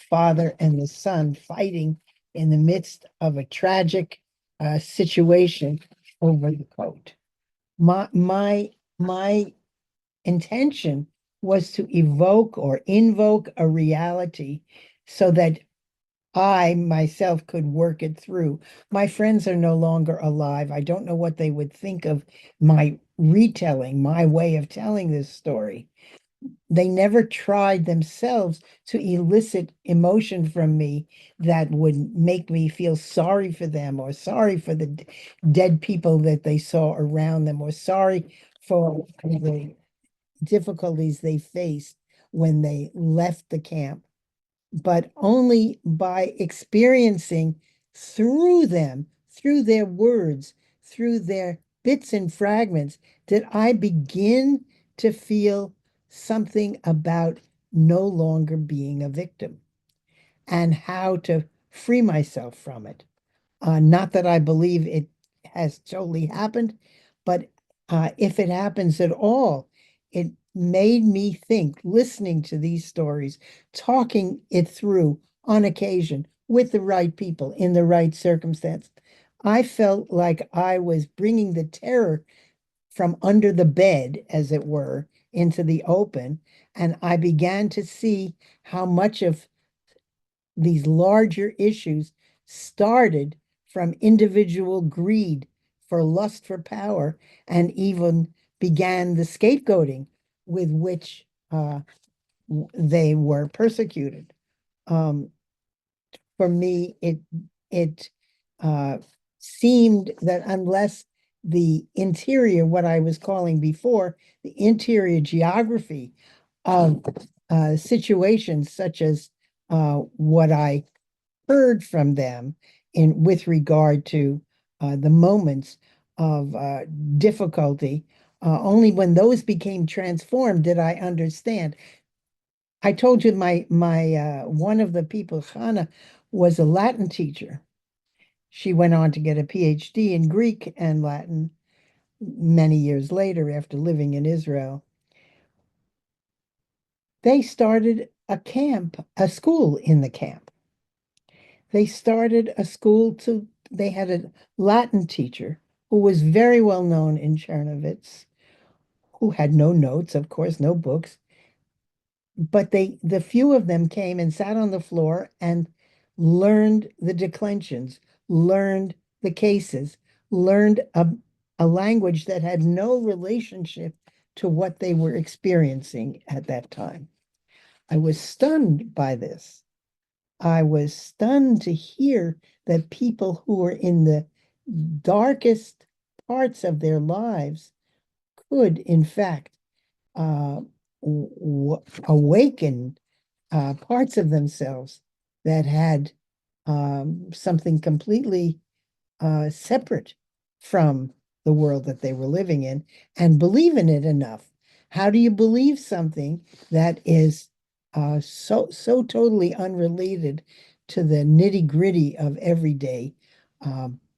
[SPEAKER 3] father and the son fighting in the midst of a tragic situation over the coat. My intention was to evoke or invoke a reality so that I myself could work it through. My friends are no longer alive. I don't know what they would think of my retelling, my way of telling this story. They never tried themselves to elicit emotion from me that would make me feel sorry for them or sorry for the dead people that they saw around them or sorry for the difficulties they faced when they left the camp, but only by experiencing through them, through their words, through their bits and fragments, did I begin to feel something about no longer being a victim and how to free myself from it. Not that I believe it has totally happened, but if it happens at all, it made me think, listening to these stories, talking it through on occasion with the right people in the right circumstance. I felt like I was bringing the terror from under the bed, as it were, into the open, and I began to see how much of these larger issues started from individual greed for lust for power and even began the scapegoating with which they were persecuted. Um, for me, it seemed that unless the interior, what I was calling before, the interior geography of situations such as what I heard from them in with regard to the moments of difficulty. Only when those became transformed did I understand. I told you my one of the people, Hannah, was a Latin teacher. She went on to get a PhD in Greek and Latin many years later after living in Israel. They started a school in the camp. They started a school they had a Latin teacher who was very well known in Chernovitz, who had no notes, of course, no books. But the few of them came and sat on the floor and learned the declensions, learned the cases, learned a language that had no relationship to what they were experiencing at that time. I was stunned by this. I was stunned to hear that people who were in the darkest parts of their lives could, in fact, uh, awaken parts of themselves that had something completely separate from the world that they were living in and believe in it enough. How do you believe something that is so totally unrelated to the nitty-gritty of everyday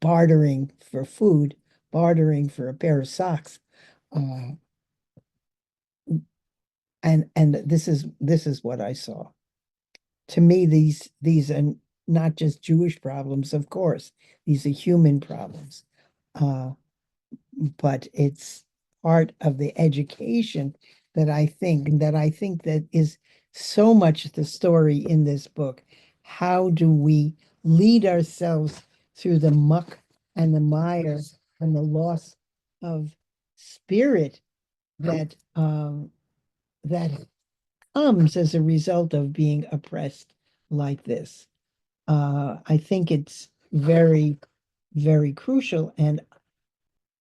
[SPEAKER 3] bartering for food, bartering for a pair of socks? Uh, and this is what I saw. To me, these are not just Jewish problems, of course. These are human problems. Uh, but it's part of the education that that is so much the story in this book. How do we lead ourselves through the muck and the mire and the loss of spirit that that comes as a result of being oppressed like this? I think it's very, very crucial. And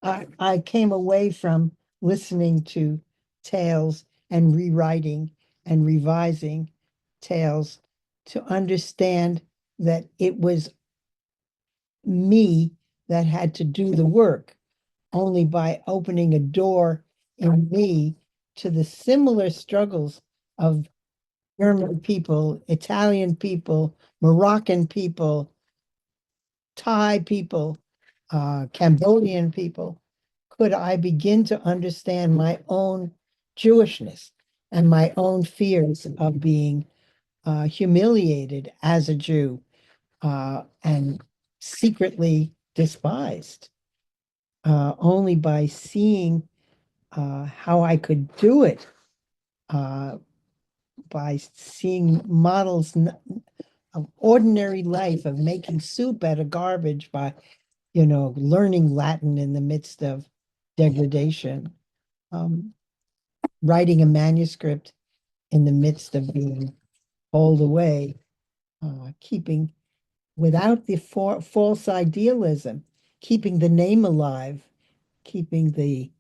[SPEAKER 3] I came away from listening to tales and rewriting and revising tales to understand that it was me that had to do the work only by opening a door in me to the similar struggles of German people, Italian people, Moroccan people, Thai people, Cambodian people, could I begin to understand my own Jewishness and my own fears of being humiliated as a Jew and secretly despised, only by seeing how I could do it, uh, by seeing models of ordinary life, of making soup out of garbage, by learning Latin in the midst of degradation, um, writing a manuscript in the midst of being hauled away, keeping without the false idealism, keeping the name alive, keeping the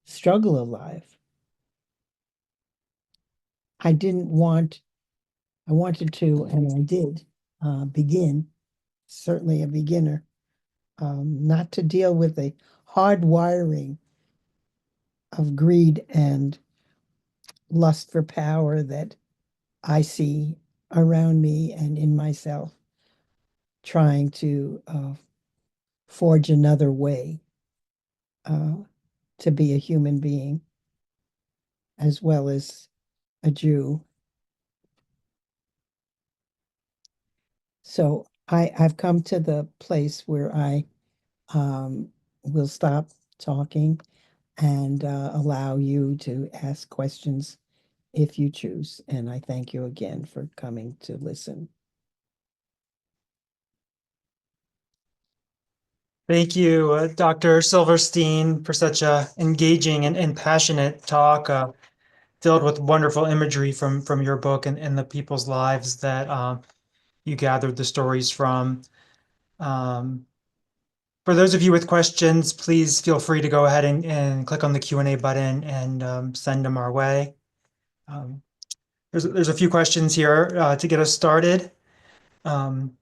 [SPEAKER 3] struggle alive. I didn't want, I wanted to, and I did begin, certainly a beginner, not to deal with the hard wiring of greed and lust for power that I see around me and in myself, trying to forge another way uh, to be a human being as well as a Jew. So I've come to the place where I will stop talking and allow you to ask questions if you choose. And I thank you again for coming to listen.
[SPEAKER 1] Thank you, Dr. Silverstein, for such a engaging and passionate talk, filled with wonderful imagery from your book and the people's lives that you gathered the stories from. Um, for those of you with questions, please feel free to go ahead and click on the Q&A button and send them our way. Um, there's a few questions here to get us started. Um,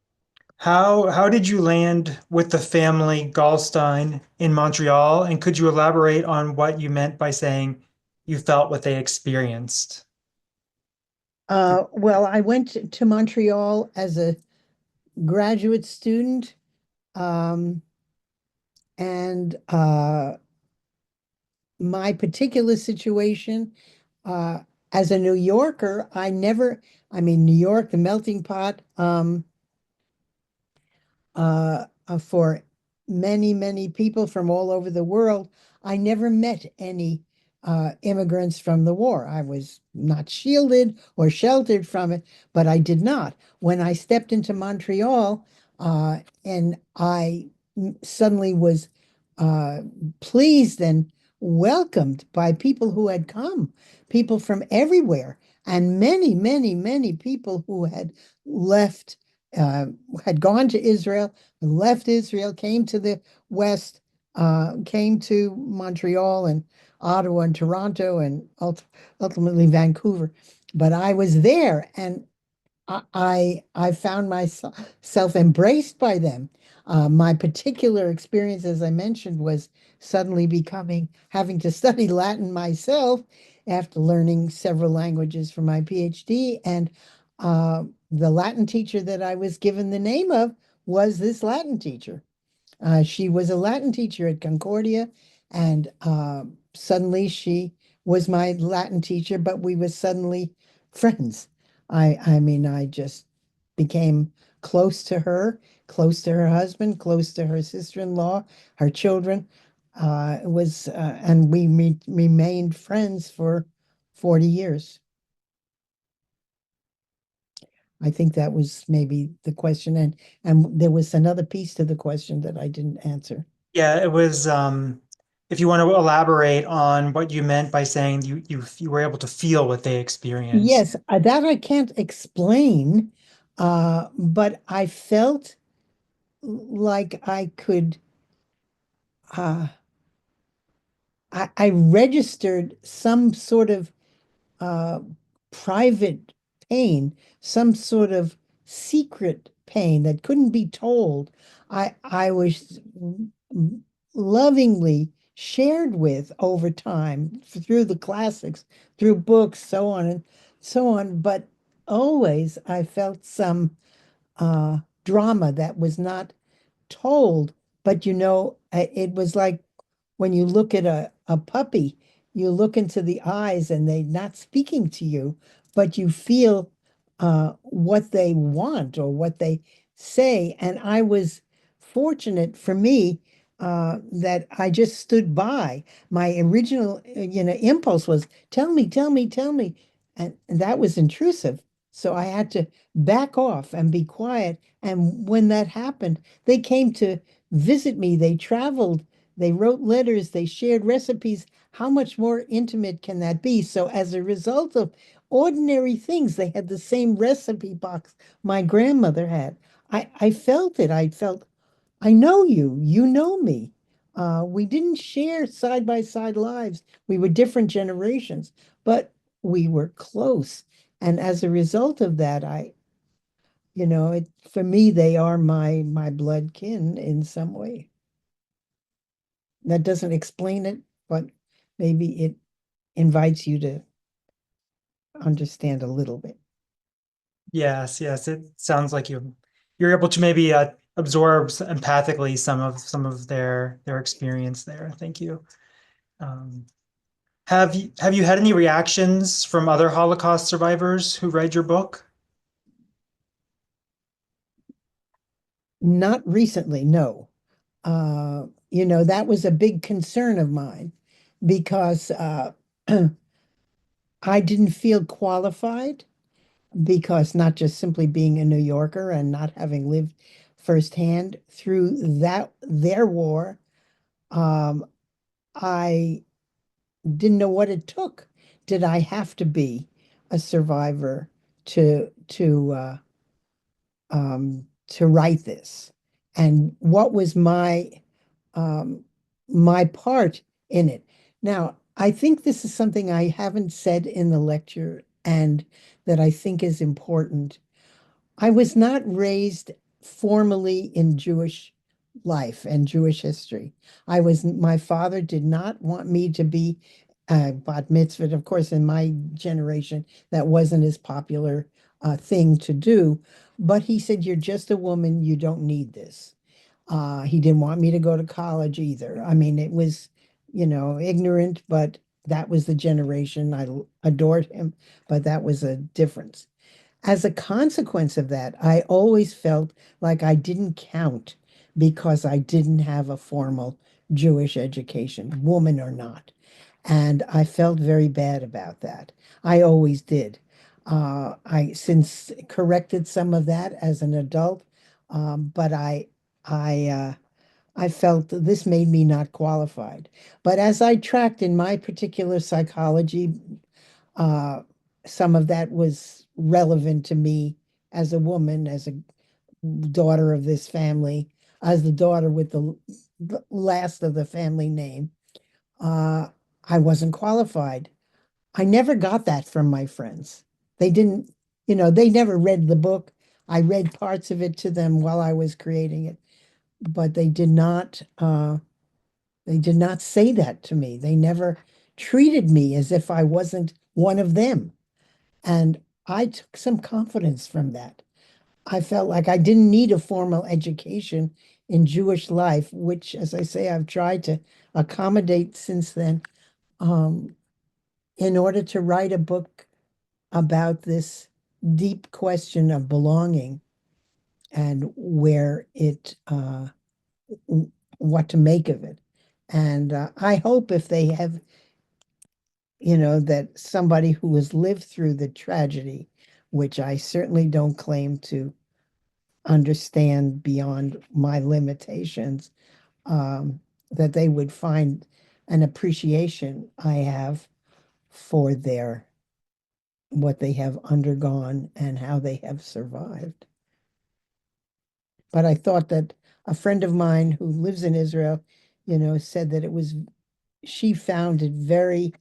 [SPEAKER 1] how did you land with the family Galstein in Montreal? And could you elaborate on what you meant by saying you felt what they experienced?
[SPEAKER 3] Well, I went to Montreal as a graduate student, um, and my particular situation, uh, as a New Yorker, I mean, New York, the melting pot, for many, many people from all over the world. I never met any immigrants from the war. I was not shielded or sheltered from it, but I did not. When I stepped into Montreal, and I suddenly was uh, pleased and welcomed by people who had come, people from everywhere, and many, many, many people who left, uh, had gone to Israel, left Israel, came to the West, came to Montreal and Ottawa and Toronto and ultimately Vancouver. But I was there, and I found myself embraced by them. My particular experience, as I mentioned, was suddenly having to study Latin myself after learning several languages for my PhD. And the Latin teacher that I was given the name of was this Latin teacher. She was a Latin teacher at Concordia, and suddenly she was my Latin teacher, but we were suddenly friends. I mean, I just became close to her husband, close to her sister-in-law, her children. It was, and we remained friends for 40 years. I think that was maybe the question, and there was another piece to the question that I didn't answer.
[SPEAKER 1] Yeah, it was, if you want to elaborate on what you meant by saying you were able to feel what they experienced.
[SPEAKER 3] Yes, that I can't explain, but I felt like I could. Uh, I registered some sort of uh, private pain, some sort of secret pain that couldn't be told. I was lovingly shared with over time through the classics, through books, so on and so on. But always I felt some drama that was not told. But it was like when you look at a puppy, you look into the eyes and they're not speaking to you, but you feel what they want or what they say. And I was fortunate for me that I just stood by. My original, impulse was tell me, tell me, tell me. And that was intrusive. So I had to back off and be quiet. And when that happened, they came to visit me. They traveled, they wrote letters, they shared recipes. How much more intimate can that be? So, as a result of ordinary things, they had the same recipe box my grandmother had. I felt it. I felt, I know you, you know me. We didn't share side by side lives. We were different generations, but we were close. And as a result of that, for me, they are my blood kin in some way. That doesn't explain it, but maybe it invites you to understand a little bit.
[SPEAKER 1] Yes, yes, it sounds like you're able to maybe absorb empathically some of their experience there. Thank you. Um, have you had any reactions from other Holocaust survivors who read your book?
[SPEAKER 3] Not recently, no. That was a big concern of mine because I didn't feel qualified because not just simply being a New Yorker and not having lived firsthand through their war, um, I didn't know what it took. Did I have to be a survivor to write this? And what was um, my part in it? Now, I think this is something I haven't said in the lecture and that I think is important. I was not raised formally in Jewish life and Jewish history. My father did not want me to be bat mitzvah. Of course, in my generation, that wasn't as popular thing to do. But he said, "You're just a woman. You don't need this." He didn't want me to go to college either. I mean, it was, ignorant, but that was the generation. I adored him, but that was a difference. As a consequence of that, I always felt like I didn't count because I didn't have a formal Jewish education, woman or not. And I felt very bad about that. I always did. I since corrected some of that as an adult, but I, uh, I felt that this made me not qualified. But as I tracked in my particular psychology, uh, some of that was relevant to me as a woman, as a daughter of this family, as the daughter with the last of the family name. Uh, I wasn't qualified. I never got that from my friends. They didn't, they never read the book. I read parts of it to them while I was creating it, but they did not say that to me. They never treated me as if I wasn't one of them. And I took some confidence from that. I felt like I didn't need a formal education in Jewish life, which, as I say, I've tried to accommodate since then, um, in order to write a book about this deep question of belonging and what to make of it. And I hope if they have, that somebody who has lived through the tragedy, which I certainly don't claim to understand beyond my limitations, that they would find an appreciation I have for what they have undergone and how they have survived. But I thought that a friend of mine who lives in Israel, said that she found it very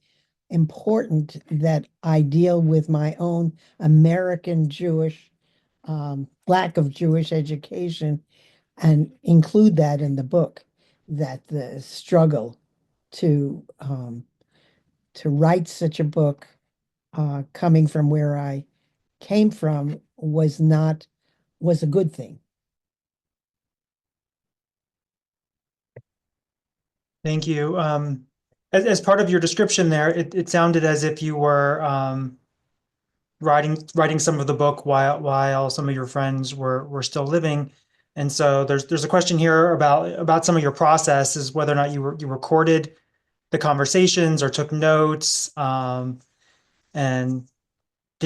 [SPEAKER 3] important that I deal with my own American Jewish lack of Jewish education and include that in the book, that the struggle to write such a book, coming from where I came from, was a good thing.
[SPEAKER 1] Thank you. As part of your description there, it sounded as if you were writing some of the book while some of your friends were still living. And so there's a question here about some of your process, is whether or not you recorded the conversations or took notes, and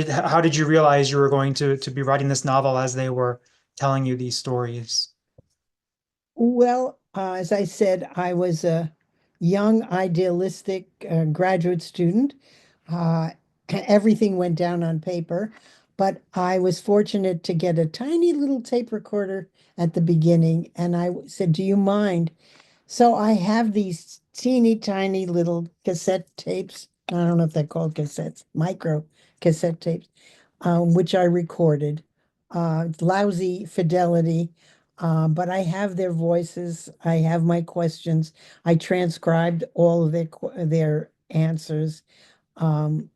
[SPEAKER 1] how did you realize you were going to be writing this novel as they were telling you these stories?
[SPEAKER 3] Well, as I said, I was a young, idealistic graduate student. Uh, Everything went down on paper, but I was fortunate to get a tiny little tape recorder at the beginning, and I said, "Do you mind?" So I have these teeny tiny little cassette tapes. I don't know if they're called cassettes, micro cassette tapes, which I recorded. Lousy fidelity, but I have their voices. I have my questions. I transcribed all of their answers. Um,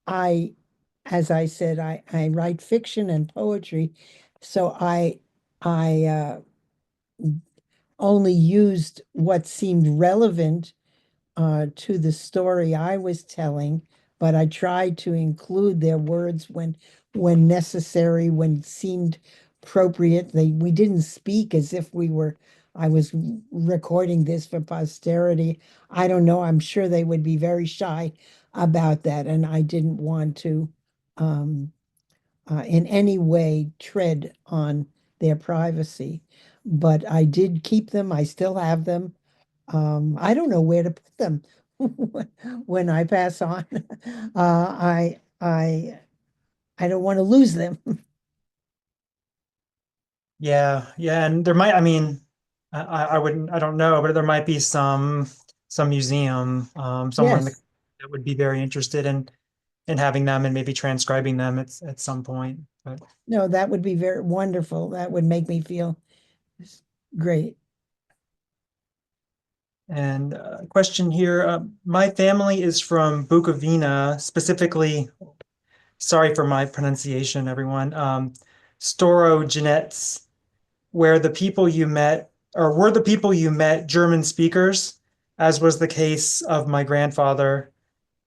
[SPEAKER 3] I, as I said, I write fiction and poetry, so I only used what seemed relevant to the story I was telling, but I tried to include their words when necessary, when it seemed appropriate. We didn't speak as if I was recording this for posterity. I don't know. I'm sure they would be very shy about that, and I didn't want to um, in any way tread on their privacy. But I did keep them. I still have them. I don't know where to put them when I pass on. I don't want to lose them.
[SPEAKER 1] Yeah, and there might, I mean, I wouldn't, I don't know, but there might be some museum somewhere in the
[SPEAKER 3] Yes.
[SPEAKER 1] that would be very interested in having them and maybe transcribing them at some point. But
[SPEAKER 3] No, that would be very wonderful. That would make me feel great.
[SPEAKER 1] and question here, my family is from Bukovina, specifically. Sorry for my pronunciation, everyone. Storogenets, where the people you met, or were the people you met, German speakers, as was the case of my grandfather.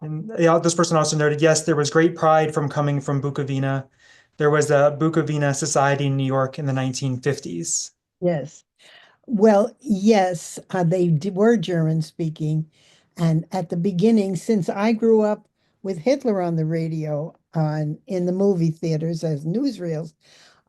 [SPEAKER 1] And this person also noted, yes, there was great pride from coming from Bukovina. There was a Bukovina Society in New York in the 1950s.
[SPEAKER 3] Yes. Well, yes, were German speaking. And at the beginning, since I grew up with Hitler on the radio, in the movie theaters as newsreels,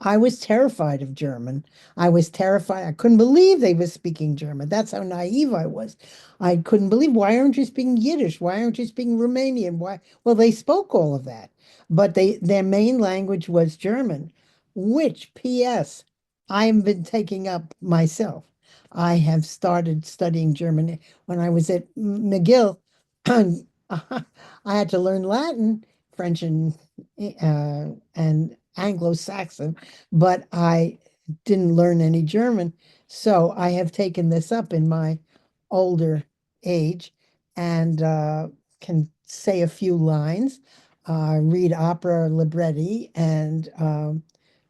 [SPEAKER 3] I was terrified of German. I was terrified. I couldn't believe they were speaking German. That's how naive I was. I couldn't believe, why aren't you speaking Yiddish? Why aren't you speaking Romanian? Why? Well, they spoke all of that, but their main language was German, which, P.S., I've been taking up myself. I have started studying German when I was at McGill. I had to learn Latin, French, and Anglo-Saxon, but I didn't learn any German. So I have taken this up in my older age and can say a few lines, read opera libretti, and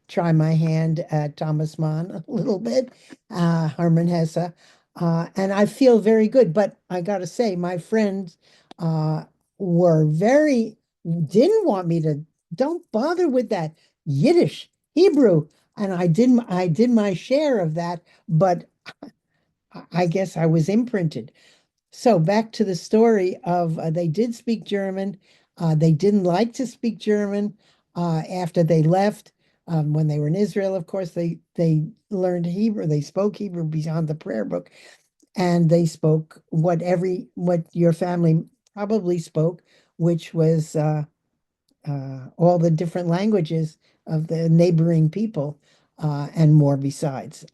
[SPEAKER 3] try my hand at Thomas Mann a little bit, Hermann Hesse, and I feel very good. But I got to say, my friends uh, were didn't want me to, don't bother with that Yiddish, Hebrew. And I did my share of that, but I guess I was imprinted. So back to the story of they did speak German. They didn't like to speak German after they left. When they were in Israel, of course, they learned Hebrew. They spoke Hebrew beyond the prayer book, and they spoke what your family probably spoke, which was all the different languages of the neighboring people and more besides.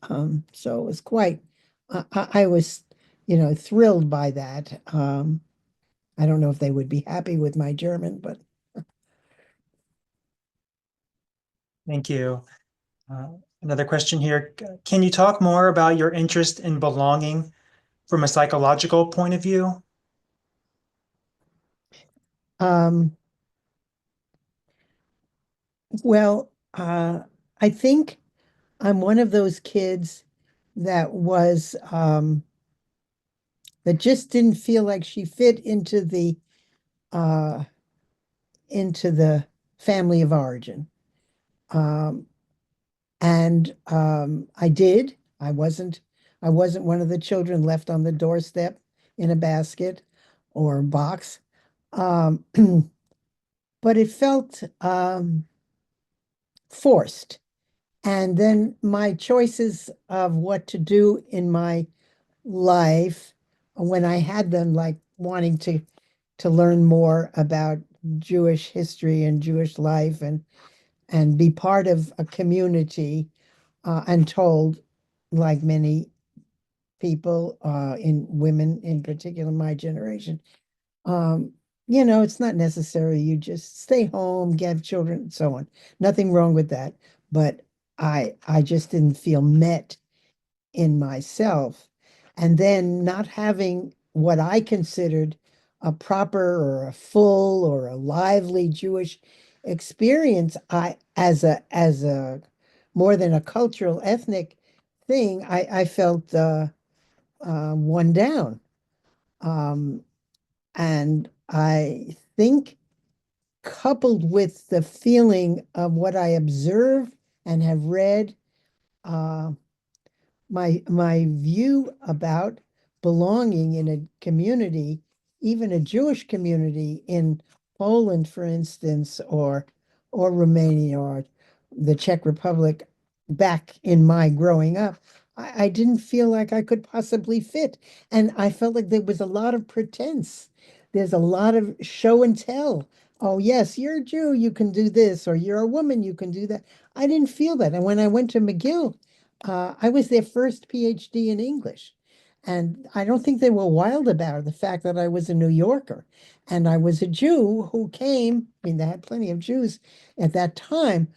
[SPEAKER 3] So it was quite. I was, thrilled by that. I don't know if they would be happy with my German, but
[SPEAKER 1] Thank you. Another question here. Can you talk more about your interest in belonging from a psychological point of view?
[SPEAKER 3] um, well, I think I'm one of those kids that was that just didn't feel like she fit uh, into the family of origin. Um, and I did. I wasn't one of the children left on the doorstep in a basket or box. Um, but it felt forced. And then my choices of what to do in my life when I had them, like wanting to learn more about Jewish history and Jewish life and be part of a community and told, like many people, in women in particular, my generation, um, it's not necessary. You just stay home, get children, and so on. Nothing wrong with that. But I just didn't feel met in myself. And then not having what I considered a proper or a full or a lively Jewish experience, I as a more than a cultural ethnic thing, I felt one down. Um, and I think coupled with the feeling of what I observe and have read, uh, my view about belonging in a community, even a Jewish community in Poland, for instance, or Romania or the Czech Republic, back in my growing up, I didn't feel like I could possibly fit. And I felt like there was a lot of pretense. There's a lot of show and tell. Oh, yes, you're a Jew, you can do this, or you're a woman, you can do that. I didn't feel that. And when I went to McGill, I was their first PhD in English. And I don't think they were wild about the fact that I was a New Yorker and I was a Jew who came. I mean, they had plenty of Jews at that time,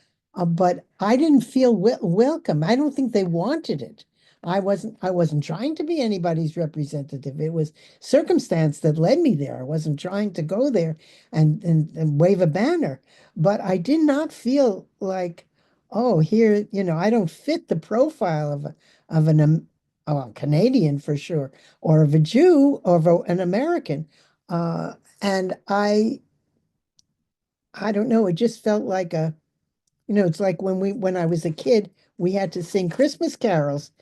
[SPEAKER 3] but I didn't feel welcome. I don't think they wanted it. I wasn't trying to be anybody's representative. It was circumstance that led me there. I wasn't trying to go there and wave a banner, but I did not feel like, oh, here, I don't fit the profile of a Canadian for sure, or of a Jew, or of an American. And I don't know, it just felt like it's like when I was a kid, we had to sing Christmas carols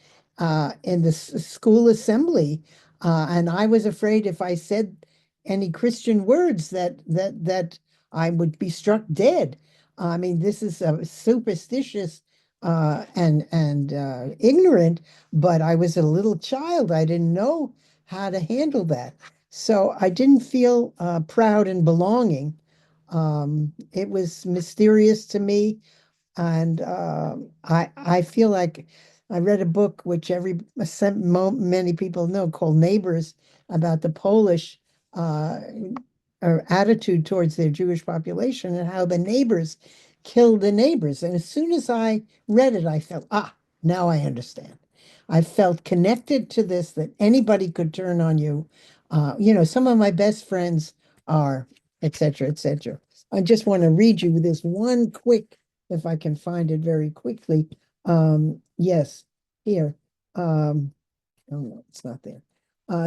[SPEAKER 3] in the school assembly, and I was afraid if I said any Christian words that I would be struck dead. I mean, this is superstitious and ignorant, but I was a little child. I didn't know how to handle that, so I didn't feel proud and belonging. It was mysterious to me, and I feel like I read a book which many people know, called Neighbors, about the Polish uh, attitude towards their Jewish population and how the neighbors killed the neighbors. And as soon as I read it, I felt, now I understand. I felt connected to this, that anybody could turn on you. Some of my best friends are, et cetera, et cetera. I just want to read you this one quick, if I can find it very quickly. Yes, here. Oh no, it's not there.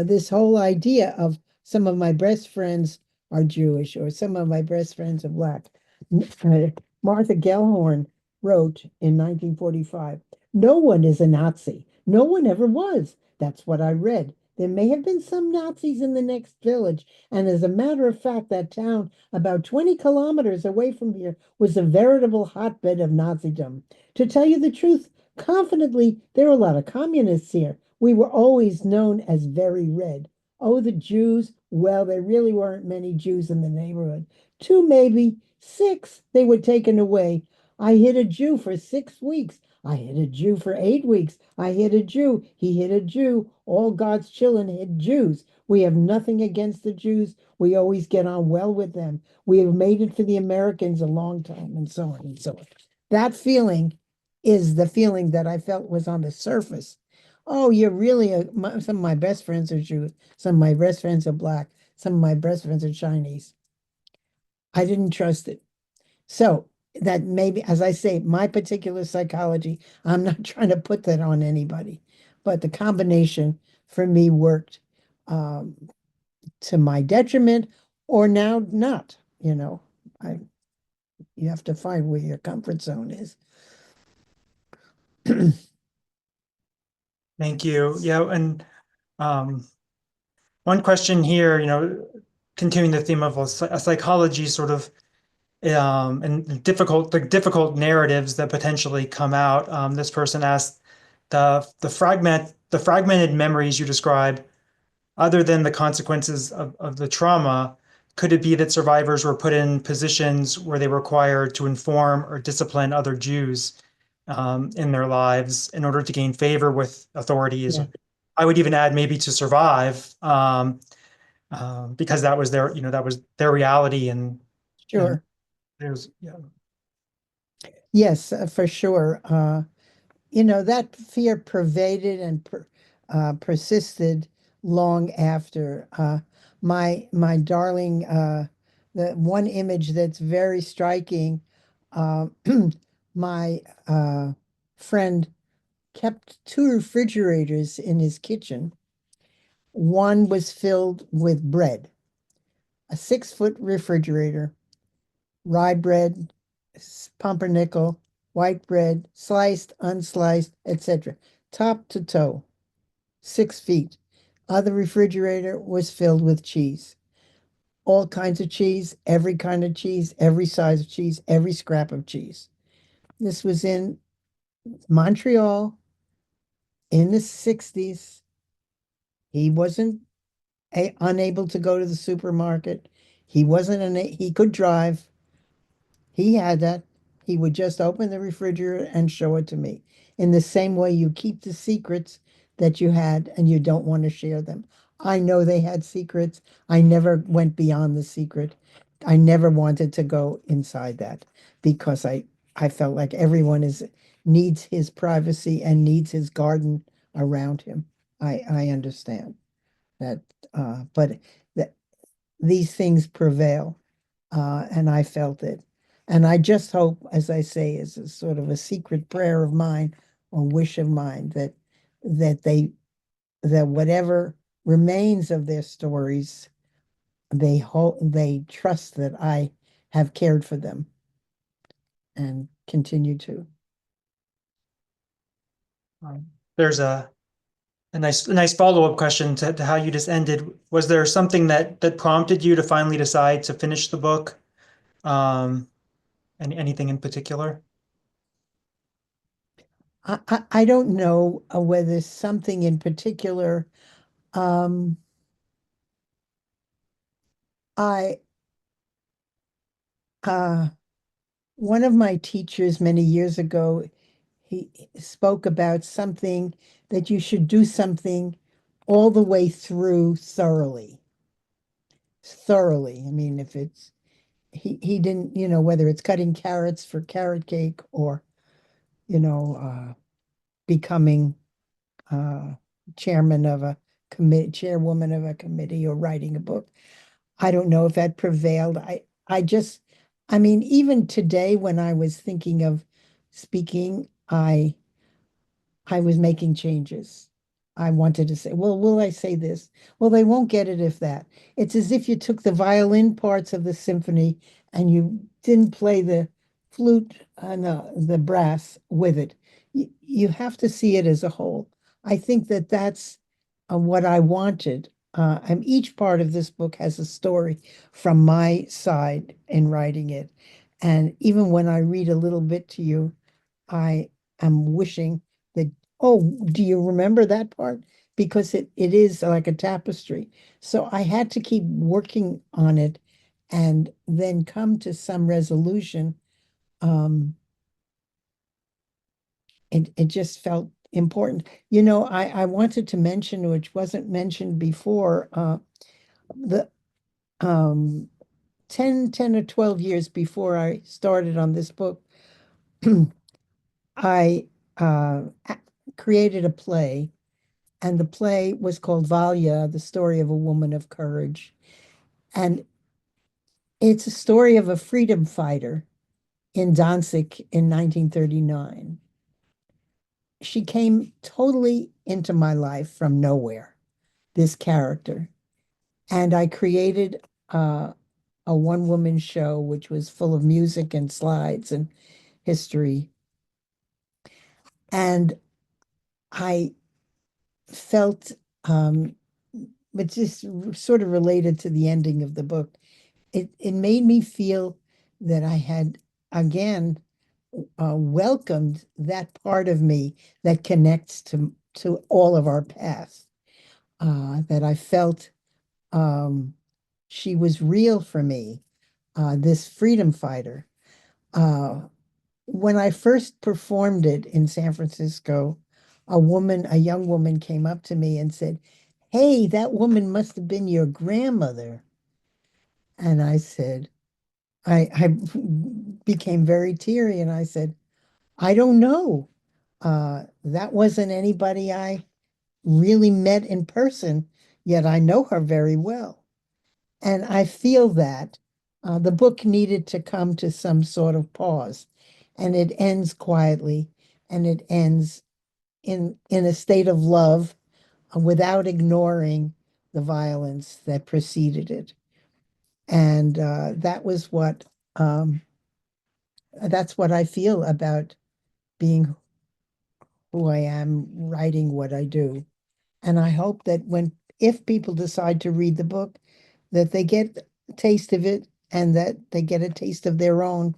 [SPEAKER 3] This whole idea of some of my best friends are Jewish, or some of my best friends are Black. Uh, Martha Gellhorn wrote in 1945, "No one is a Nazi. No one ever was. That's what I read. There may have been some Nazis in the next village, and as a matter of fact, that town about 20 kilometers away from here was a veritable hotbed of Nazism. To tell you the truth, confidently, there are a lot of communists here. We were always known as very red. Oh, the Jews. Well, there really weren't many Jews in the neighborhood. Two, maybe. Six, they were taken away. I hid a Jew for 6 weeks. I hid a Jew for 8 weeks. I hid a Jew. He hid a Jew. All God's children hid Jews. We have nothing against the Jews. We always get on well with them. We have made it for the Americans a long time, and so on and so on. That feeling is the feeling that I felt was on the surface. Oh, you're really some of my best friends are Jews. Some of my best friends are black. Some of my best friends are Chinese. I didn't trust it. So that maybe, as I say, my particular psychology, I'm not trying to put that on anybody, but the combination for me worked um, to my detriment or now not, I you have to find where your comfort zone is.
[SPEAKER 1] Thank you. Yeah, and um, one question here, continuing the theme of a psychology sort of and the difficult narratives that potentially come out. This person asked the fragmented memories you describe, other than the consequences of the trauma, could it be that survivors were put in positions where they were required to inform or discipline other Jews in their lives in order to gain favor with authorities?
[SPEAKER 3] Yeah,
[SPEAKER 1] I would even add maybe to survive, because that was their reality, and
[SPEAKER 3] sure.
[SPEAKER 1] there's yeah.
[SPEAKER 3] Yes, for sure. That fear pervaded and persisted long after. My darling, the one image that's very striking, uh, my friend kept two refrigerators in his kitchen. One was filled with bread, a 6 foot refrigerator, rye bread, pumpernickel, white bread, sliced, unsliced, etc., top to toe, 6 feet. Other refrigerator was filled with cheese. All kinds of cheese, every kind of cheese, every size of cheese, every scrap of cheese. This was in Montreal in the 60s. He wasn't unable to go to the supermarket. He could drive. He had that. He would just open the refrigerator and show it to me. In the same way you keep the secrets that you had and you don't want to share them. I know they had secrets. I never went beyond the secret. I never wanted to go inside that because I felt like everyone is needs his privacy and needs his garden around him. I understand that, but that these things prevail, and I felt it. And I just hope, as I say, is a sort of a secret prayer of mine or wish of mine that they that whatever remains of their stories, they trust that I have cared for them and continue to.
[SPEAKER 1] There's a nice follow-up question to how you just ended. Was there something that prompted you to finally decide to finish the book? And anything in particular?
[SPEAKER 3] I don't know whether something in particular. Um, I uh, One of my teachers many years ago, he spoke about something that you should do something all the way through thoroughly. Thoroughly. I mean, if it's he didn't, whether it's cutting carrots for carrot cake or, you know, becoming uh chairman of a committee, chairwoman of a committee or writing a book. I don't know if that prevailed. I mean, even today when I was thinking of speaking, I was making changes. I wanted to say, well, will I say this? Well, they won't get it if that. It's as if you took the violin parts of the symphony and you didn't play the flute and the brass with it. You have to see it as a whole. I think that that's what I wanted. And each part of this book has a story from my side in writing it. And even when I read a little bit to you, I am wishing that, oh, do you remember that part? Because it is like a tapestry. So I had to keep working on it and then come to some resolution. Um, it just felt important. I wanted to mention, which wasn't mentioned before, the um 10 or 12 years before I started on this book, I created a play, and the play was called Valya, the story of a woman of courage. And it's a story of a freedom fighter in Danzig in 1939. She came totally into my life from nowhere, this character. And I created a one-woman show, which was full of music and slides and history. And I felt, but just sort of related to the ending of the book, it made me feel that I had again welcomed that part of me that connects to all of our past. That I felt she was real for me, this freedom fighter. Uh, when I first performed it in San Francisco, a young woman came up to me and said, "Hey, that woman must have been your grandmother." And I said, I became very teary and I said, "I don't know. That wasn't anybody I really met in person, yet I know her very well." And I feel that the book needed to come to some sort of pause, and it ends quietly, and it ends in a state of love without ignoring the violence that preceded it. And um, that's what I feel about being who I am, writing what I do. And I hope that if people decide to read the book, that they get a taste of it and that they get a taste of their own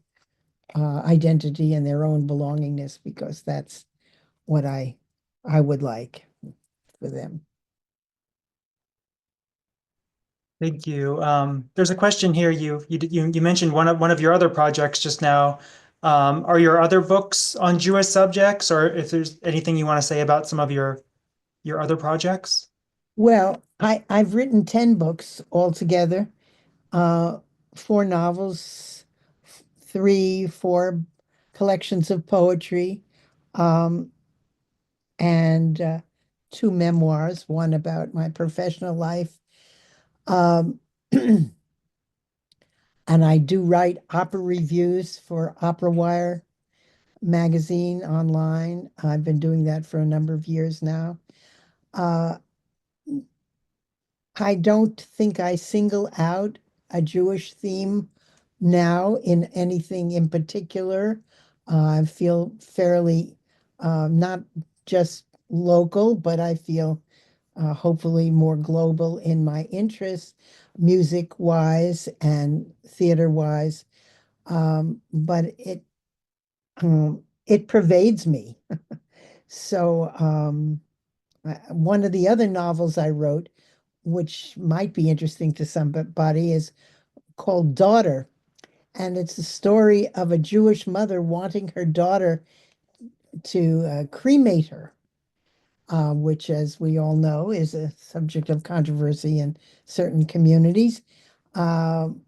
[SPEAKER 3] identity and their own belongingness, because that's what I would like for them.
[SPEAKER 1] Thank you. There's a question here. You mentioned one of your other projects just now. Are your other books on Jewish subjects, or if there's anything you want to say about some of your other projects?
[SPEAKER 3] Well, I've written 10 books altogether, uh, four novels, four collections of poetry, um, and two memoirs, one about my professional life. Um, and I do write opera reviews for Opera Wire magazine online. I've been doing that for a number of years now. Uh, I don't think I single out a Jewish theme now in anything in particular. I feel fairly not just local, but I feel hopefully more global in my interests, music wise and theater wise. But it pervades me. So one of the other novels I wrote, which might be interesting to somebody, is called Daughter. And it's the story of a Jewish mother wanting her daughter to cremate her, which, as we all know, is a subject of controversy in certain communities. Um,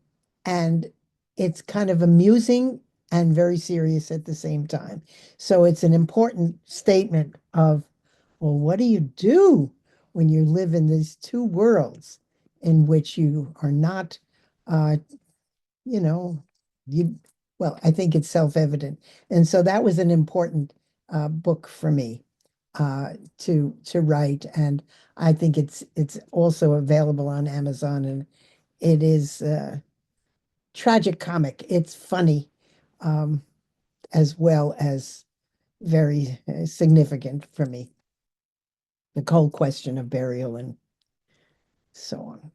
[SPEAKER 3] and it's kind of amusing and very serious at the same time. So it's an important statement of, well, what do you do when you live in these two worlds in which you are not, uh, you know, you, well, I think it's self-evident. And so that was an important book for me to write. And I think it's also available on Amazon, and it is tragic comic. It's funny, um, as well as very significant for me. the whole question of burial and so on.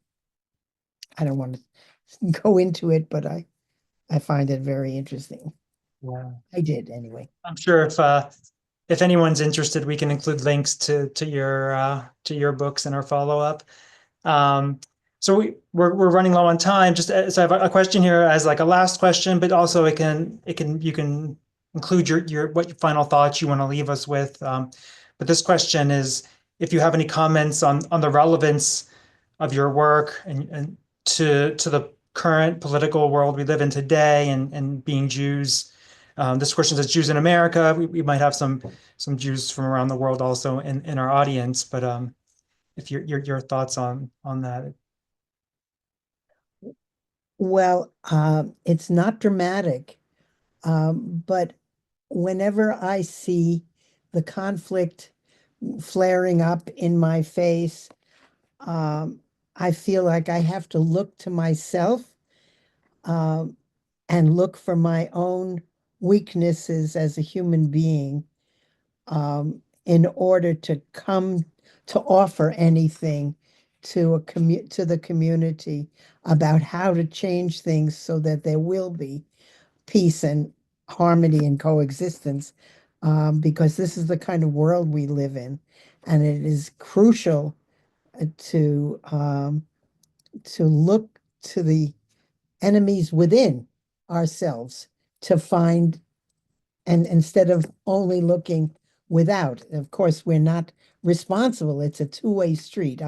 [SPEAKER 3] I don't want to go into it, but I find it very interesting.
[SPEAKER 1] Yeah.
[SPEAKER 3] I did anyway.
[SPEAKER 1] I'm sure if anyone's interested, we can include links to your books in our follow-up. Um, so we're running low on time. Just so I have a question here as like a last question, but also you can include your what your final thoughts you want to leave us with. But this question is if you have any comments on the relevance of your work and to the current political world we live in today and being Jews. This question says Jews in America. We might have some Jews from around the world also in our audience, but if your thoughts on that.
[SPEAKER 3] Well, it's not dramatic, but whenever I see the conflict flaring up in my face, um, I feel like I have to look to myself, um, and look for my own weaknesses as a human being, in order to come to offer anything to to the community about how to change things so that there will be peace and harmony and coexistence, because this is the kind of world we live in, and it is crucial to look to the enemies within ourselves to find, and instead of only looking without. Of course, we're not responsible. It's a two-way street.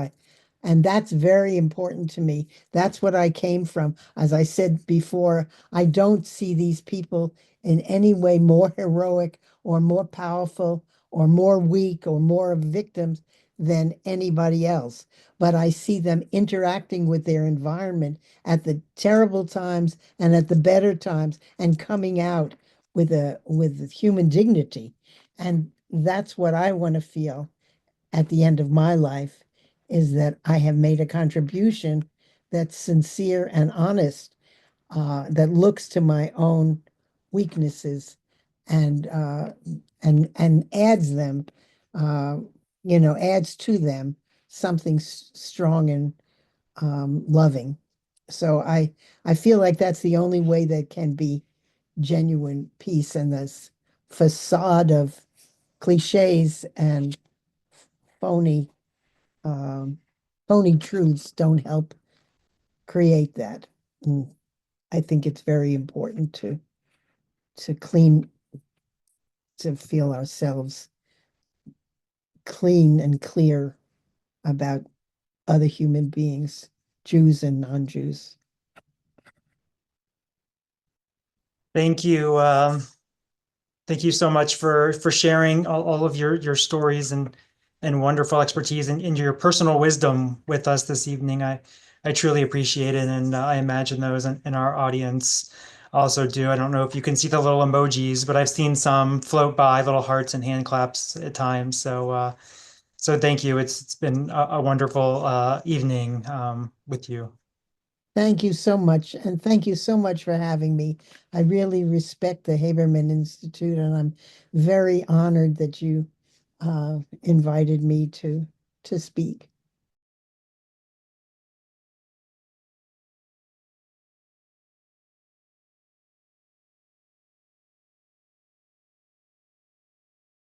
[SPEAKER 3] And that's very important to me. That's what I came from. As I said before, I don't see these people in any way more heroic or more powerful or more weak or more victims than anybody else. But I see them interacting with their environment at the terrible times and at the better times and coming out with human dignity. And that's what I want to feel at the end of my life, is that I have made a contribution that's sincere and honest, that looks to my own weaknesses and and adds them, uh, adds to them something strong and loving. So I feel like that's the only way that can be genuine peace, and this facade of cliches and phony um, phony truths don't help create that. And I think it's very important to clean to feel ourselves clean and clear about other human beings, Jews and non-Jews.
[SPEAKER 1] Thank you. Thank you so much for sharing all of your stories and wonderful expertise and your personal wisdom with us this evening. I truly appreciate it, and I imagine those in our audience also do. I don't know if you can see the little emojis, but I've seen some float by, little hearts and hand claps at times. So thank you. It's been a wonderful evening with you.
[SPEAKER 3] Thank you so much. And thank you so much for having me. I really respect the Haberman Institute, and I'm very honored that you invited me to speak.